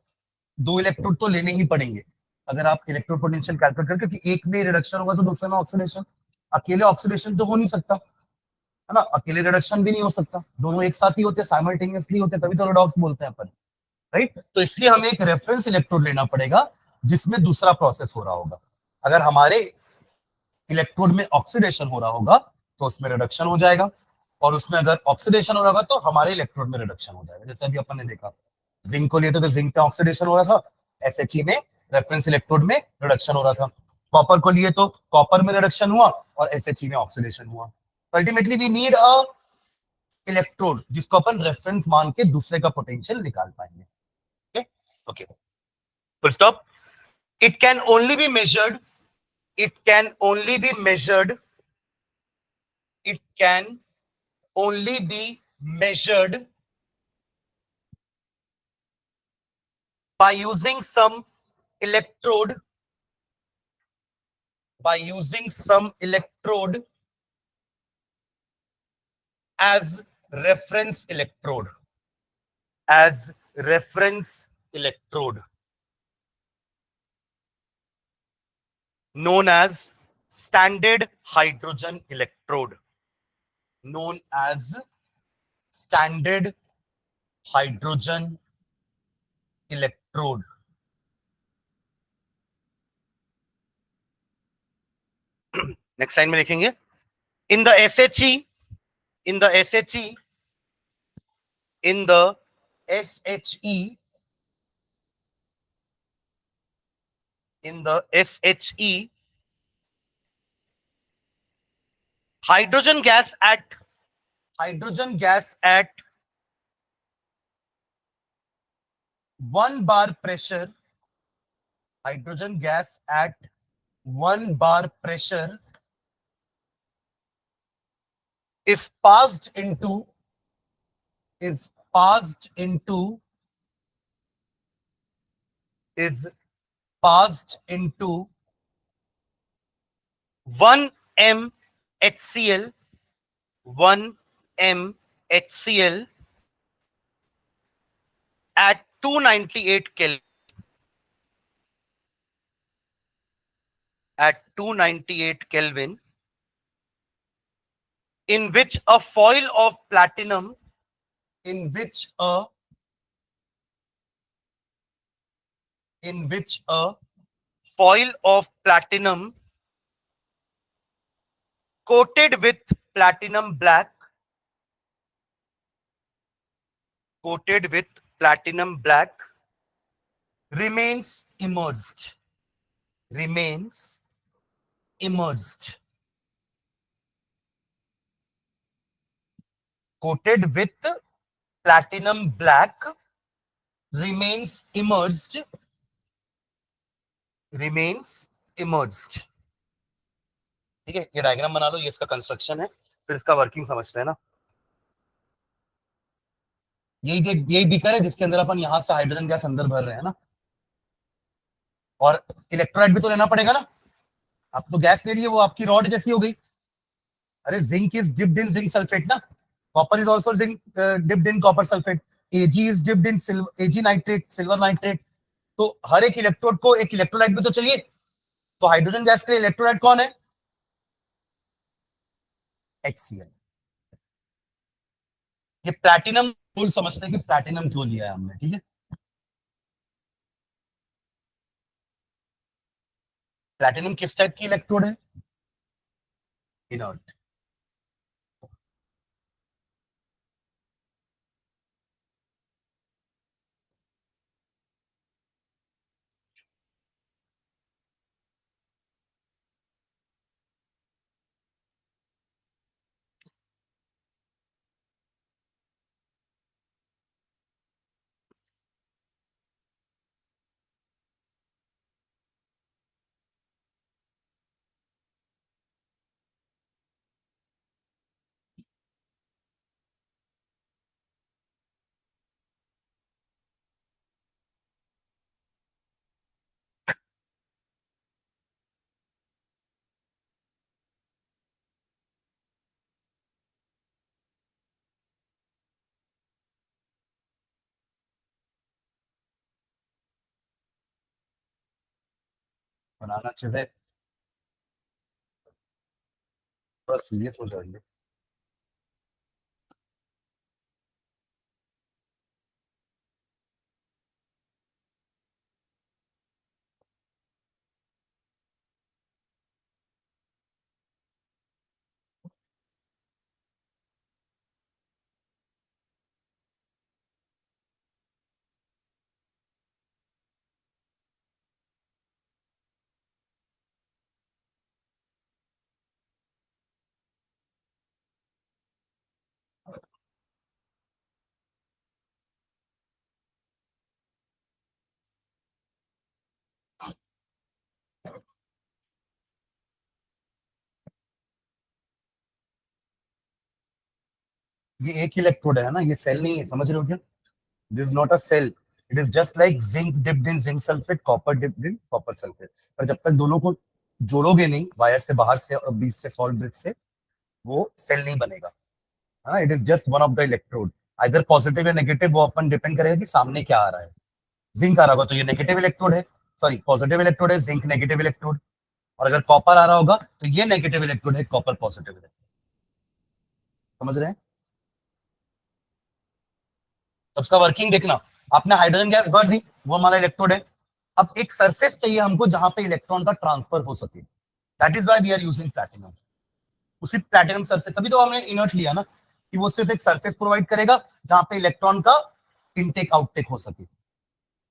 दो इलेक्ट्रोड तो लेने ही पड़ेंगे अगर आप इलेक्ट्रोड पोटेंशियल कैलकुलेट करें, क्योंकि एक में रिडक्शन होगा तो दूसरे में ऑक्सीडेशन. अकेले ऑक्सीडेशन तो हो नहीं सकता, है ना. अकेले रिडक्शन भी नहीं हो सकता, दोनों एक साथ ही होते, साइमल्टेनियसली होते, तभी तो रिडॉक्स बोलते हैं अपन. राइट. तो इसलिए हमें एक रेफरेंस इलेक्ट्रोड लेना पड़ेगा जिसमें दूसरा प्रोसेस हो रहा होगा. अगर हमारे इलेक्ट्रोड में ऑक्सीडेशन हो रहा होगा तो उसमें रिडक्शन हो जाएगा, और उसमें अगर ऑक्सीडेशन हो रहा होगा तो हमारे इलेक्ट्रोड में रिडक्शन हो जाएगा. जैसे अभी अपन ने देखा, जिंक को लिए तो जिंक में ऑक्सीडेशन हो रहा था, एसएचई में रेफरेंस इलेक्ट्रोड में रिडक्शन हो रहा था. कॉपर को लिए तो कॉपर में रिडक्शन हुआ और एसएचई में ऑक्सीडेशन हुआ. Ultimately we need a electrode जिसको अपन रेफरेंस मान के दूसरे का पोटेंशियल निकाल पाएंगे. Okay okay, full stop. It can only be measured, it can only be measured, it can only be measured by using some electrode, by using some electrode as reference electrode, as reference electrode, known as standard hydrogen electrode, known as standard hydrogen electrode. Next line में लिखेंगे, in the SHE, in the SHE, in the SHE, in the SHE, hydrogen gas at 1 bar pressure, hydrogen gas at 1 bar pressure is passed into, is passed into, is passed into 1 m HCl, 1 m HCl at 298 Kelvin, at 298 Kelvin, in which a foil of platinum, in which a foil of platinum coated with platinum black, coated with platinum black, remains immersed, remains immersed, coated with platinum black, remains immersed, remains immersed. ठीक है, ये डायग्राम बना लो, ये इसका कंस्ट्रक्शन है, फिर इसका वर्किंग समझते हैं ना. यही बीकर है जिसके अंदर अपन यहां से हाइड्रोजन गैस अंदर भर रहे हैं ना, और इलेक्ट्रोलाइट भी तो लेना पड़ेगा ना. आप तो गैस ले लिए, वो आपकी रॉड जैसी हो गई. अरे zinc is dipped in zinc sulphate ना, copper is also zinc dipped in copper sulphate, AG is dipped in AG nitrate, silver nitrate. तो हर एक इलेक्ट्रोड को एक इलेक्ट्रोलाइट भी तो चाहिए. तो हाइड्रोजन गैस के लिए इलेक्ट्रोलाइट कौन है? HCl. ये प्लैटिनम फुल समझते हैं कि प्लैटिनम क्यों लिया है हमने. ठीक है, प्लैटिनम किस टाइप की इलेक्ट्रोड है? इनर्ट. बनाना चाहिए, थोड़ा सीरियस हो जाइए। ये एक इलेक्ट्रोड है ना, ये सेल नहीं है, समझ रहे हो क्या? This is not a cell, it is just like zinc dipped in zinc sulphate, copper dipped in copper sulphate. पर जब तक दोनों को जोड़ोगे नहीं वायर से बाहर से और बीच से सॉल्ट ब्रिज से, वो सेल नहीं बनेगा। हाँ, it is just one of the electrode, either positive या नेगेटिव, वो अपन डिपेंड करेगा कि सामने क्या आ रहा है। जिंक आ रहा होगा तो ये नेगेटिव इलेक्ट्रोड है, सॉरी पॉजिटिव इलेक्ट्रोड है, जिंक नेगेटिव इलेक्ट्रोड। और अगर कॉपर आ रहा होगा तो ये नेगेटिव इलेक्ट्रोड है, कॉपर पॉजिटिव इलेक्ट्रोड। समझ रहे हैं? तो उसका वर्किंग देखना, आपने हाइड्रोजन गैस भर दी, वो हमारा इलेक्ट्रोड है। अब एक सरफेस चाहिए हमको जहां पे इलेक्ट्रॉन का ट्रांसफर हो सके, that is why we are using platinum. उसी प्लैटिनम सरफेस, तभी तो हमने इनर्ट लिया ना, कि वो सिर्फ एक सरफेस प्रोवाइड करेगा जहां पे इलेक्ट्रॉन का इनटेक आउटटेक हो सके।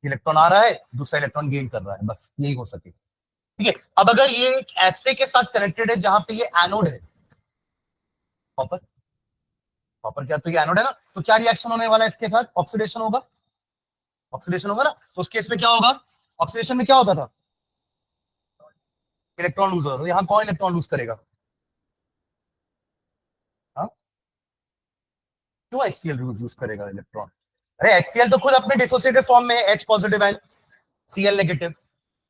इलेक्ट्रॉन आ रहा है, दूसरा इलेक्ट्रॉन गेन कर रहा है, बस यही हो सके। ठीक है, अब अगर ये एक ऐसे के साथ कनेक्टेड है जहां पे ये एनोड है, कॉपर, कॉपर क्या, तो ये एनोड है ना, तो क्या रिएक्शन होने वाला है इसके साथ? ऑक्सीडेशन होगा, ऑक्सीडेशन होगा ना। तो उस केस में क्या होगा? ऑक्सीडेशन में क्या होता था? इलेक्ट्रॉन लूज होता था। यहाँ कौन इलेक्ट्रॉन लूज करेगा? हाँ, क्यों HCl यूज करेगा इलेक्ट्रॉन? अरे HCl तो खुद अपने डिसोसिएटिव फॉर्म में है, H positive ion, Cl negative.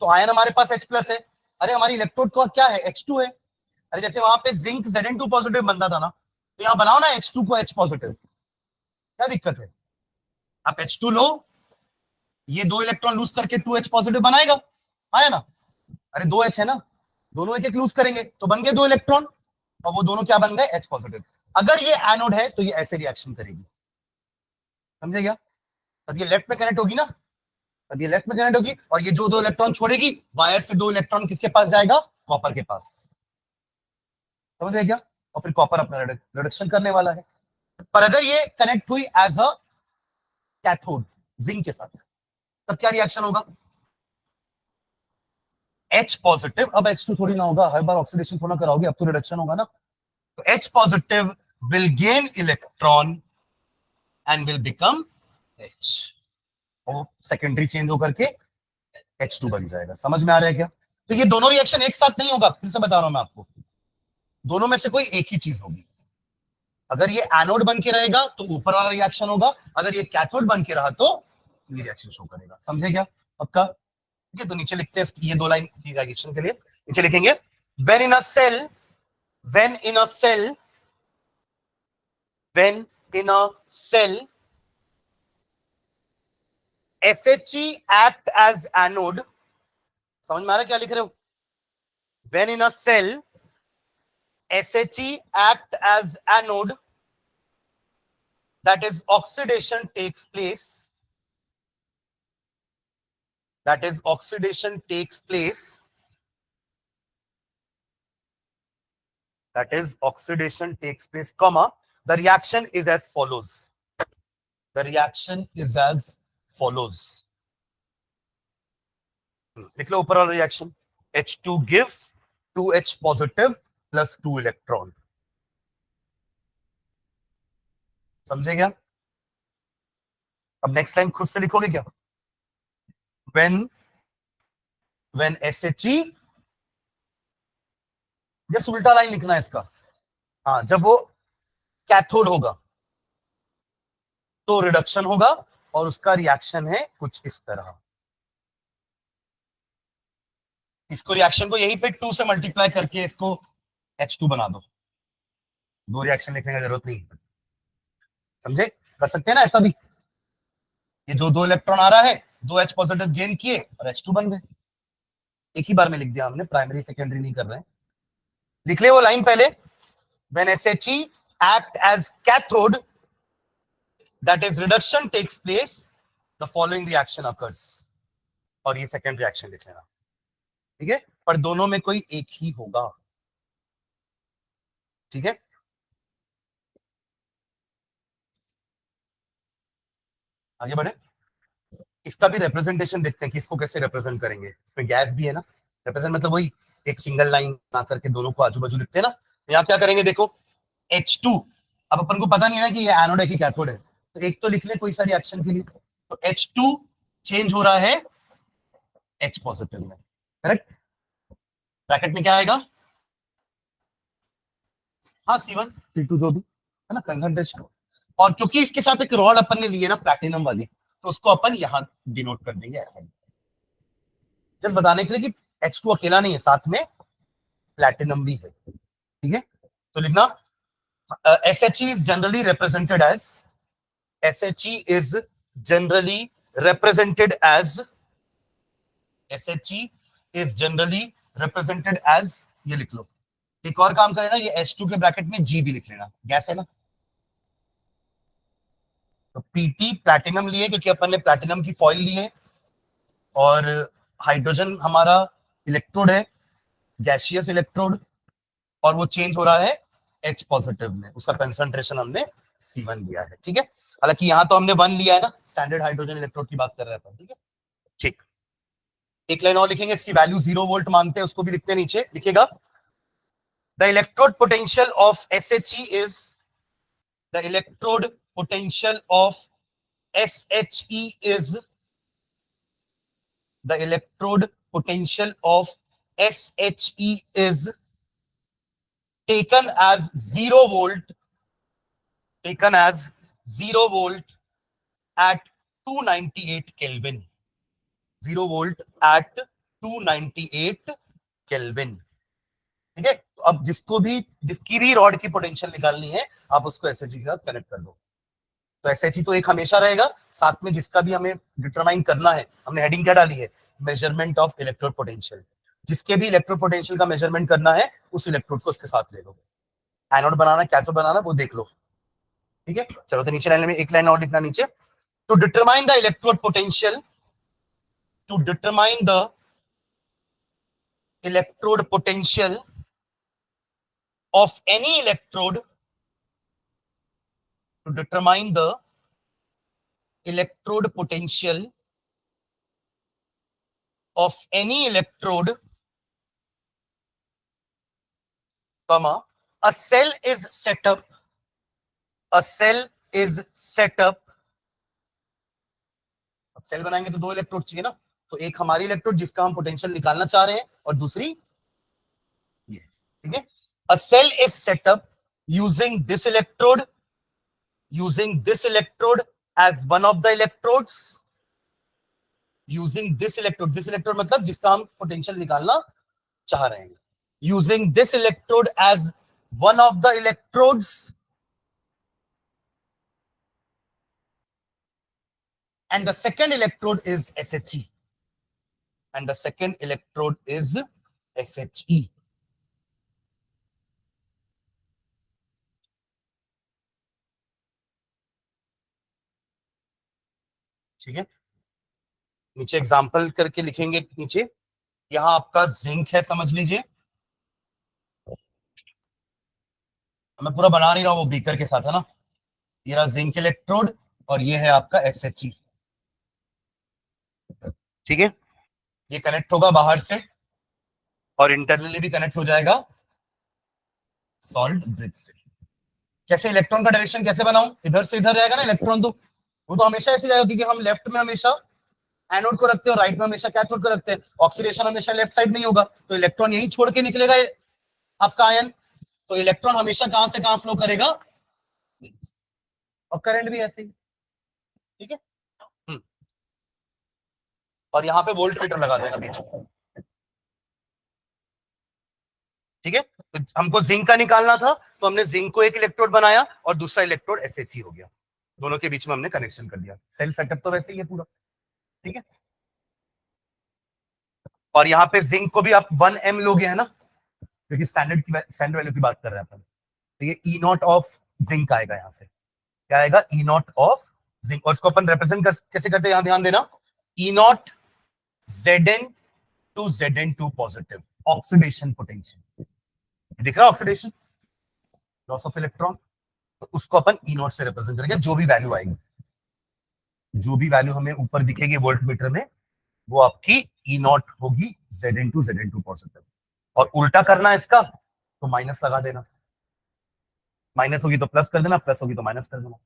तो आयन हमारे पास H प्लस है। अरे हमारी इलेक्ट्रोड को क्या है? H2 है। अरे जैसे वहां पे जिंक Zn2 पॉजिटिव बनता था ना, तो यहाँ बनाओ ना H2 को H पॉजिटिव, क्या दिक्कत है? आप H2 लो, ये दो इलेक्ट्रॉन लूज करके 2H पॉजिटिव बनाएगा, आया ना। अरे 2H है ना, दोनों एक एक लूज करेंगे तो बन गए दो इलेक्ट्रॉन, और वो दोनों क्या बन गए? H positive. अगर ये एनोड है तो ये ऐसे रिएक्शन करेगी, समझे क्या? तब ये लेफ्ट में कनेक्ट होगी ना, तब ये लेफ्ट में कनेक्ट होगी, और ये जो दो इलेक्ट्रॉन छोड़ेगी वायर से, दो इलेक्ट्रॉन किसके पास जाएगा? कॉपर के पास। समझ गए क्या? और फिर कॉपर अपना रिडक्शन करने वाला है। पर अगर ये कनेक्ट हुई एज अ कैथोड जिंक के साथ, तब क्या रिएक्शन होगा? H पॉजिटिव, अब H2 थोड़ी ना होगा, हर बार ऑक्सीडेशन थोड़ा कराओगे, अब तो रिडक्शन होगा ना। तो H positive will gain electron and will become H, और सेकेंडरी चेंज होकर के H2 बन जाएगा। समझ में आ रहा है क्या? तो ये दोनों रिएक्शन एक साथ नहीं होगा, फिर से बता रहा हूं मैं आपको, दोनों में से कोई एक ही चीज होगी। अगर ये एनोड बन के रहेगा तो ऊपर वाला रिएक्शन होगा, अगर ये कैथोड बन के रहा तो ये रिएक्शन शो करेगा। समझे क्या? पक्का? ठीक है, तो नीचे लिखते हैं ये दो लाइन की रिएक्शन के लिए, नीचे लिखेंगे when in a cell, when in a cell, when in a cell SHE act as anode। समझ में आ रहा है क्या लिख रहे हो? When in a cell SHE act as anode, that is oxidation takes place, that is oxidation takes place, that is oxidation takes place, comma, the reaction is as follows, the reaction is as follows। लिख लो ऊपर वाला reaction, H2 gives 2H positive plus 2 electron। समझे क्या? अब नेक्स्ट लाइन खुद से लिखोगे क्या? when SHE, जस्ट उल्टा लाइन लिखना है इसका। हाँ, जब वो कैथोड होगा तो रिडक्शन होगा, और उसका रिएक्शन है कुछ इस तरह। इसको रिएक्शन को यहीं पे 2 से मल्टीप्लाई करके इसको H2 बना दो, दो रिएक्शन लिखने की जरूरत नहीं। समझे? कर सकते हैं ना ऐसा भी, ये जो दो इलेक्ट्रॉन आ रहा है, दो H पॉजिटिव गेन किए और H2 बन गए। एक ही बार में लिख दिया हमने, प्राइमरी सेकेंडरी नहीं कर रहे हैं। लिख ले वो लाइन पहले, when SHE act as cathode, that is reduction takes place, the following reaction occurs, और ये सेकेंड रिएक्शन लिख लेना, ठीक है, पर दोनों में कोई एक ही होगा, ठीक है। आगे बढ़े, इसका भी रिप्रेजेंटेशन देखते हैं कि इसको कैसे रिप्रेजेंट करेंगे। इसमें गैस भी है ना, रिप्रेजेंट मतलब वही एक सिंगल लाइन बना करके दोनों को आजू बाजू लिखते हैं ना। यहाँ क्या करेंगे देखो, H2, अब अपन को पता नहीं है ना कि ये एनोड है कि कैथोड है, तो एक तो लिख ले कोई सा रिएक्शन के लिए, तो H2 चेंज हो रहा है H पॉजिटिव में, करेक्ट। ब्रैकेट में क्या आएगा, हाँ C1 C2 जो भी है ना, कंसंट्रेशन। और क्योंकि इसके साथ एक रॉड अपन ने ली है ना प्लैटिनम वाली, तो उसको अपन यहां डिनोट कर देंगे ऐसे, जस्ट बताने के लिए कि H2 अकेला नहीं है, साथ में प्लैटिनम भी है, ठीक है। तो लिखना SHE is generally represented as, SHE is generally represented as, SHE is generally represented as, ये लिख लो। एक और काम करें ना, ये H2 के ब्रैकेट में G भी लिख लेना, गैस है ना। तो PT प्लैटिनम लिए क्योंकि अपन ने प्लैटिनम की फॉइल ली है, और हाइड्रोजन हमारा इलेक्ट्रोड है, गैसियस इलेक्ट्रोड, और वो चेंज हो रहा है H पॉजिटिव में, उसका कंसंट्रेशन हमने C1 लिया है, ठीक है। हालांकि यहां तो हमने 1 लिया है ना, स्टैंडर्ड हाइड्रोजन इलेक्ट्रोड की बात कर रहे हैं, ठीक है, ठीक। एक लाइन और लिखेंगे, इसकी वैल्यू 0 वोल्ट मानते हैं, उसको भी लिखते हैं नीचे, लिखेगा the electrode potential of SHE is, the electrode potential of SHE is, the electrode potential of SHE is taken as 0 volt, taken as 0 volt at 298 Kelvin, 0 volt at 298 Kelvin, ठीक है। तो अब जिसको भी, जिसकी भी रॉड की पोटेंशियल निकालनी है, आप उसको SHE के साथ कनेक्ट कर दो। तो SHE तो एक हमेशा रहेगा, साथ में जिसका भी हमें डिटरमाइन करना है, हमने हेडिंग क्या डाली है, मेजरमेंट ऑफ इलेक्ट्रोड पोटेंशियल, जिसके भी इलेक्ट्रोड पोटेंशियल का मेजरमेंट करना है, उस इलेक्ट्रोड को उसके साथ ले लो। एनोड बनाना, कैथोड बनाना, वो देख लो, ठीक है। चलो तो नीचे लाइन में एक लाइन और लिखना नीचे, to determine the electrode potential, to determine the electrode potential of any electrode, to determine the electrode potential of any electrode, comma, a cell is set up, a cell is set up, अब सेल बनाएंगे तो 2 इलेक्ट्रोड चाहिए ना, तो एक हमारी इलेक्ट्रोड जिसका हम पोटेंशियल निकालना चाह रहे हैं, और दूसरी ये, ठीक है। a cell is set up using this electrode, using this electrode as one of the electrodes, using this electrode मतलब जिसका हम पोटेंशियल निकालना चाह रहे हैं, using this electrode as one of the electrodes, and the second electrode is SHE, and the second electrode is SHE, ठीक है। नीचे एग्जांपल करके लिखेंगे नीचे, यहां आपका जिंक है, समझ लीजिए, मैं पूरा बना नहीं रहा हूं, वो बीकर के साथ है ना, ये रहा जिंक इलेक्ट्रोड, और ये है आपका SHE, ठीक है। ये कनेक्ट होगा बाहर से, और इंटरनली भी कनेक्ट हो जाएगा सॉल्ट ब्रिज से। कैसे, इलेक्ट्रॉन का डायरेक्शन कैसे बनाऊं, इधर से इधर जाएगा ना इलेक्ट्रॉन, तो वो तो हमेशा ऐसे जाएगा, क्योंकि हम लेफ्ट में हमेशा एनोड को रखते हैं और राइट में हमेशा कैथोड को रखते हैं, ऑक्सीडेशन हमेशा लेफ्ट साइड में ही होगा, तो इलेक्ट्रॉन यही छोड़ के निकलेगा आपका आयन, तो इलेक्ट्रॉन हमेशा कहां से कहां फ्लो करेगा, और करंट भी ऐसे ही, ठीक है। और यहाँ पे वोल्ट मीटर लगा देना बीच में, ठीक है। तो हमको जिंक का निकालना था, तो हमने जिंक को एक इलेक्ट्रोड बनाया और दूसरा इलेक्ट्रोड SHE हो गया, दोनों के बीच में हमने कनेक्शन कर दिया। सेल सेटअप तो वैसे ही है पूरा, ठीक है। और यहाँ पे जिंक को भी आप 1m लोगे, है ना, क्योंकि स्टैंडर्ड वैल्यू की बात कर रहे हैं अपन। तो ये ई नॉट ऑफ जिंक आएगा यहाँ से, क्या आएगा, ई नॉट ऑफ जिंक। और इसको अपन रिप्रेजेंट कैसे करते हैं, यहाँ ध्यान देना, E naught Zn to Zn2 positive, oxidation potential दिख रहा है, ऑक्सीडेशन लॉस ऑफ इलेक्ट्रॉन। तो उसको अपन ई नॉट से रिप्रेजेंट करेंगे, जो भी वैल्यू आएगी, जो भी वैल्यू हमें ऊपर दिखेगी वोल्ट मीटर में, वो आपकी ई नॉट होगी Zn2 पॉजिटिव। और उल्टा करना है इसका, तो माइनस लगा देना, माइनस होगी तो प्लस कर देना, प्लस होगी तो माइनस कर देना,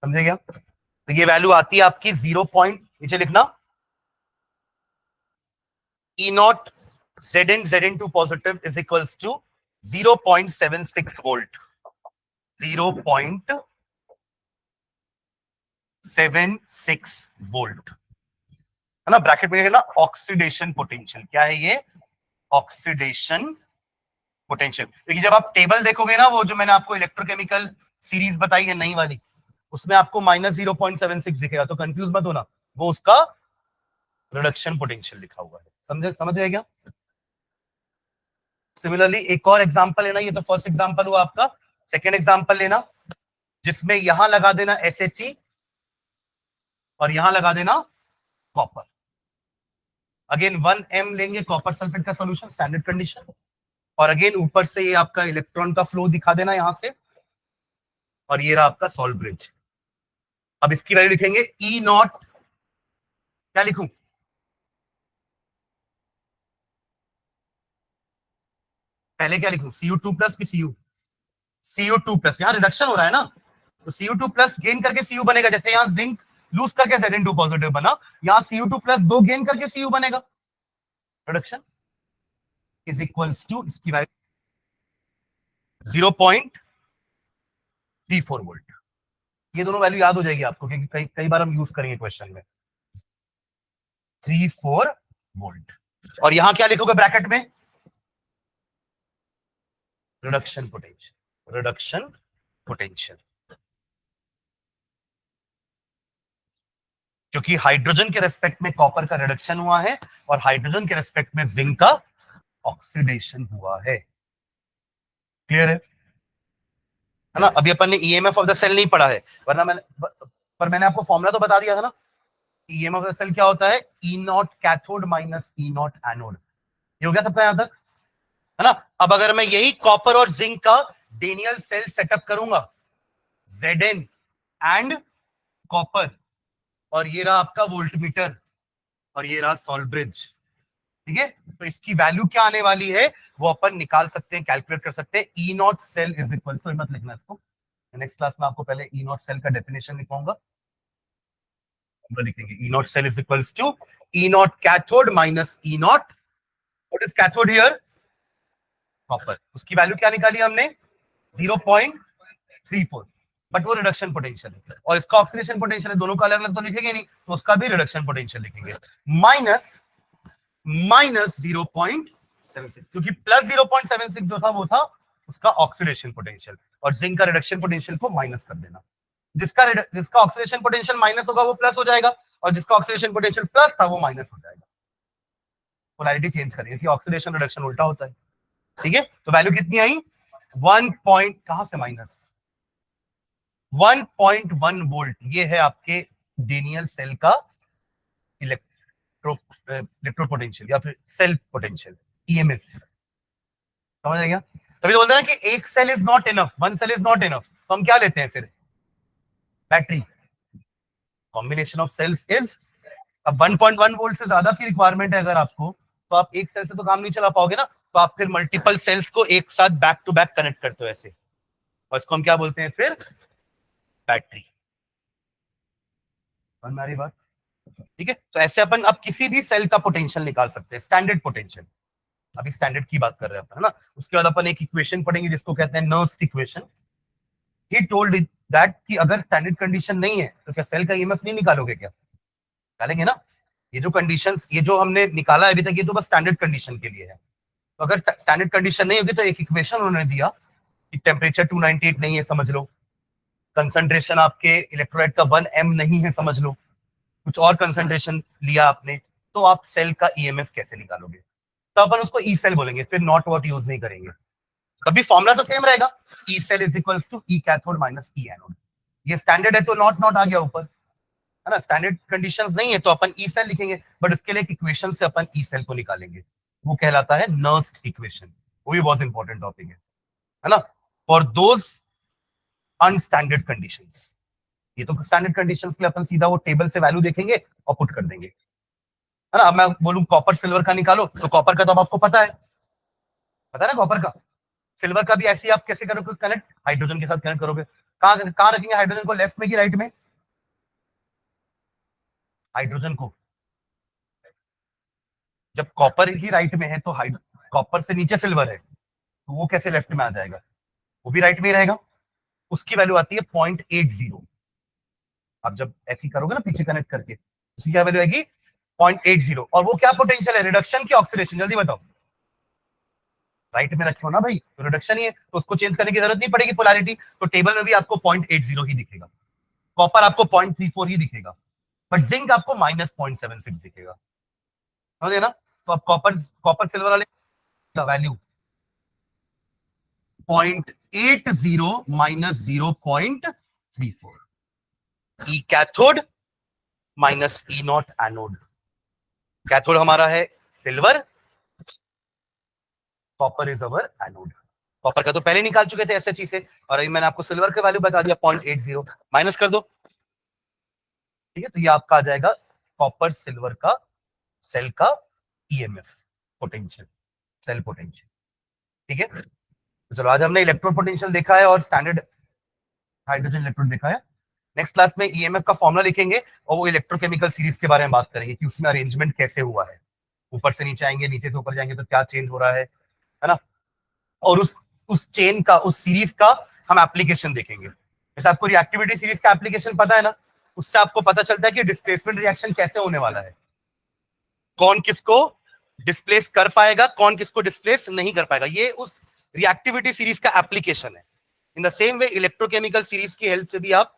समझे क्या। तो ये वैल्यू आती है आपकी 0 पॉइंट, नीचे लिखना, E naught Zn2 positive is equals to 0.76 volt, 0.76 volt, है ना। ब्रैकेट में ना ऑक्सीडेशन पोटेंशियल, क्या है ये, ऑक्सीडेशन पोटेंशियल। क्योंकि जब आप टेबल देखोगे ना, वो जो मैंने आपको इलेक्ट्रोकेमिकल सीरीज बताई है नई वाली, उसमें आपको -0.76 दिखेगा, तो कंफ्यूज मत होना, वो उसका रिडक्शन पोटेंशियल लिखा हुआ है, समझ गए क्या। सिमिलरली एक और एग्जांपल लेना, ये तो फर्स्ट एग्जांपल हुआ आपका, सेकंड एग्जांपल लेना, जिसमें यहां लगा देना SHE और यहां लगा देना कॉपर। अगेन 1m लेंगे कॉपर सल्फेट का सॉल्यूशन, स्टैंडर्ड कंडीशन, और अगेन ऊपर से ये आपका इलेक्ट्रॉन का फ्लो दिखा देना यहां से, और ये रहा आपका सॉल्ट ब्रिज। अब इसकी वैल्यू लिखेंगे E नॉट, क्या लिखूं, पहले क्या लिखूं, Cu2 प्लस की Cu2 प्लस, यहां रिडक्शन हो रहा है ना, तो Cu2 प्लस गेन करके Cu बनेगा, जैसे यहां जिंक लूज करके Zn2 पॉजिटिव बना, यहां Cu2 प्लस 2 गेन करके Cu बनेगा, रिडक्शन इज इक्वल्स टू इसकी वैल्यू 0.34 वोल्ट। ये दोनों वैल्यू याद हो जाएगी आपको, क्योंकि कई बार हम यूज करेंगे क्वेश्चन में, 34 वोल्ट। और यहां क्या लिखोगे ब्रैकेट में, रिडक्शन पोटेंशियल, क्योंकि हाइड्रोजन के रेस्पेक्ट में कॉपर का रिडक्शन हुआ है और हाइड्रोजन के रेस्पेक्ट में जिंक का ऑक्सीडेशन हुआ है। क्लियर है ना। अभी अपन ने ईएमएफ ऑफ द सेल नहीं पढ़ा है, वरना मैंने आपको फॉर्मूला तो बता दिया था ना, ईएमएफ ऑफ द सेल क्या होता है, E naught cathode minus E naught anode. ये हो गया सबका यहां तक, है ना। अब अगर मैं यही कॉपर और जिंक का डेनियल सेल सेटअप करूंगा, Zn एंड कॉपर, और ये रहा आपका वोल्टमीटर, और ये रहा सॉल्ट ब्रिज, ठीक है। तो इसकी वैल्यू क्या आने वाली है वो अपन निकाल सकते हैं, कैलकुलेट कर सकते हैं। E naught cell is equal to, मत लिखना इसको, नेक्स्ट क्लास में आपको पहले ई नॉट सेल का डेफिनेशन लिखवाऊंगा, लिखेंगे E naught cell is equal to E naught cathode minus E naught, what is cathode here, copper. उसकी वैल्यू क्या निकाली हमने, 0.34, बट वो रिडक्शन पोटेंशियल है, और इसका ऑक्सीडेशन पोटेंशियल है, दोनों का अलग अलग तो लिखेंगे नहीं, तो उसका भी रिडक्शन पोटेंशियल लिखेंगे, माइनस 0.76, क्योंकि प्लस 0.76 जो था वो था उसका ऑक्सीडेशन पोटेंशियल, और जिंक का रिडक्शन पोटेंशियल को माइनस कर देना। जिसका ऑक्सीडेशन पोटेंशियल माइनस होगा वो प्लस हो जाएगा, और जिसका ऑक्सीडेशन पोटेंशियल प्लस था वो माइनस हो जाएगा। पोलैरिटी चेंज करेंगे कि ऑक्सीडेशन रिडक्शन उल्टा होता है, ठीक है। तो वैल्यू कितनी आई, 1 पॉइंट, कहां से माइनस, 1.1 वोल्ट। ये है आपके डेनियल सेल का इलेक्ट्रो पोटेंशियल या फिर सेल पोटेंशियल, ईएमएफ, समझ आएगा। तभी तो बोलते हैं ना कि एक cell is not enough, one cell is not enough, तो हम क्या लेते हैं फिर, battery, combination of cells is. अब 1.1 वोल्ट से ज्यादा की रिक्वायरमेंट है अगर आपको, तो आप एक सेल से तो काम नहीं चला पाओगे ना, तो आप फिर मल्टीपल सेल्स को एक साथ बैक टू बैक कनेक्ट करते हो ऐसे, और इसको हम क्या बोलते हैं फिर, बैटरी। हमारी बात ठीक है। तो ऐसे अपन अब किसी भी सेल का पोटेंशियल निकाल सकते हैं, स्टैंडर्ड पोटेंशियल, अभी स्टैंडर्ड की बात कर रहे हैं अपन, है ना। उसके बाद अपन एक इक्वेशन पढ़ेंगे जिसको कहते हैं Nernst equation. He told that कि अगर स्टैंडर्ड कंडीशन नहीं है तो क्या सेल का ईएमएफ नहीं निकालोगे, क्या निकालेंगे ना। ये जो कंडीशंस, ये जो हमने निकाला है अभी तक, ये तो बस स्टैंडर्ड कंडीशन के लिए है। तो अगर स्टैंडर्ड कंडीशन नहीं होगी तो एक इक्वेशन उन्होंने दिया कि टेम्परेचर 298 नहीं है, समझ लो, कंसंट्रेशन आपके इलेक्ट्रोलाइट का 1m नहीं है, समझ लो, कुछ और कंसंट्रेशन लिया आपने, तो आप सेल का ईएमएफ कैसे निकालोगे? तो अपन उसको ई सेल बोलेंगे, फिर नॉट वॉट यूज नहीं करेंगे, तभी फॉर्मूला तो सेम रहेगा, E cell is equals to E cathode minus E anode. ये स्टैंडर्ड है तो नॉट नॉट आ गया ऊपर, है ना। स्टैंडर्ड कंडीशंस नहीं है तो अपन ई सेल लिखेंगे, बट इसके लिए एक इक्वेशन से अपन ई सेल को निकालेंगे, वो कहलाता है नर्स्ट इक्वेशन। वो भी बहुत इंपॉर्टेंट टॉपिक है ना। फॉर दोज अनस्टैंडर्ड कंडीशंस, ये तो स्टैंडर्ड कंडीशंस के लिए अपन सीधा वो टेबल से वैल्यू देखेंगे और पुट कर देंगे, है ना। अब मैं बोलूं कॉपर सिल्वर का निकालो, तो कॉपर का तो अब आपको पता है ना कॉपर का। सिल्वर का भी ऐसे ही आप कैसे करोगे कनेक्ट, हाइड्रोजन के साथ कनेक्ट करोगे। कहां कहां रखेंगे हाइड्रोजन को, लेफ्ट में कि राइट में? हाइड्रोजन को जब कॉपर ही राइट में है तो कॉपर से नीचे सिल्वर है, तो वो कैसे लेफ्ट में आ जाएगा? वो भी राइट में ही रहेगा। उसकी वैल्यू आती है 0.80। आप जब ऐसी करोगे ना पीछे कनेक्ट करके, उसकी क्या वैल्यू आएगी? 0.80। और वो क्या पोटेंशियल है, रिडक्शन की ऑक्सीडेशन, जल्दी बताओ। राइट में रखे हो ना भाई, तो रिडक्शन ही है, तो उसको चेंज करने की जरूरत नहीं पड़ेगी पोलैरिटी, तो टेबल में भी आपको 0.80 ही दिखेगा। कॉपर आपको 0.34 ही दिखेगा, बट जिंक आपको -0.76 दिखेगा, समझे ना। तो अब कॉपर कॉपर सिल्वर वाले का वैल्यू 0.80 माइनस 0.34, ई cathode minus E naught anode. Cathode हमारा है silver, copper is our anode. Copper का तो पहले निकाल चुके थे एसएचई से, और अभी मैंने आपको सिल्वर का वैल्यू बता दिया 0.80, माइनस कर दो, ठीक है। तो ये आपका आ जाएगा कॉपर सिल्वर का सेल का ईएमएफ पोटेंशियल, सेल पोटेंशियल, ठीक है। तो चलो आज हमने इलेक्ट्रोड पोटेंशियल देखा है और स्टैंडर्ड हाइड्रोजन इलेक्ट्रोड देखा है। नेक्स्ट क्लास में ईएमएफ का फॉर्मूला लिखेंगे और वो इलेक्ट्रोकेमिकल सीरीज के बारे में बात करेंगे कि उसमें अरेंजमेंट कैसे हुआ है, ऊपर से नीचे आएंगे, नीचे से ऊपर जाएंगे तो क्या चेंज हो रहा है ना। और उस चेन का, उस सीरीज का हम एप्लीकेशन देखेंगे। जैसे आपको रिएक्टिविटी सीरीज का एप्लीकेशन पता है ना, उससे आपको पता चलता है कि डिस्प्लेसमेंट रिएक्शन कैसे होने वाला है, कौन किसको डिस्प्लेस कर पाएगा, कौन किसको डिस्प्लेस नहीं कर पाएगा। ये उस रिएक्टिविटी सीरीज का एप्लीकेशन है। In the same way electrochemical series की हेल्प से भी आप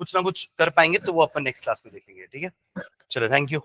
कुछ ना कुछ कर पाएंगे, तो वो अपन नेक्स्ट क्लास में देखेंगे, ठीक है। चलो, थैंक यू।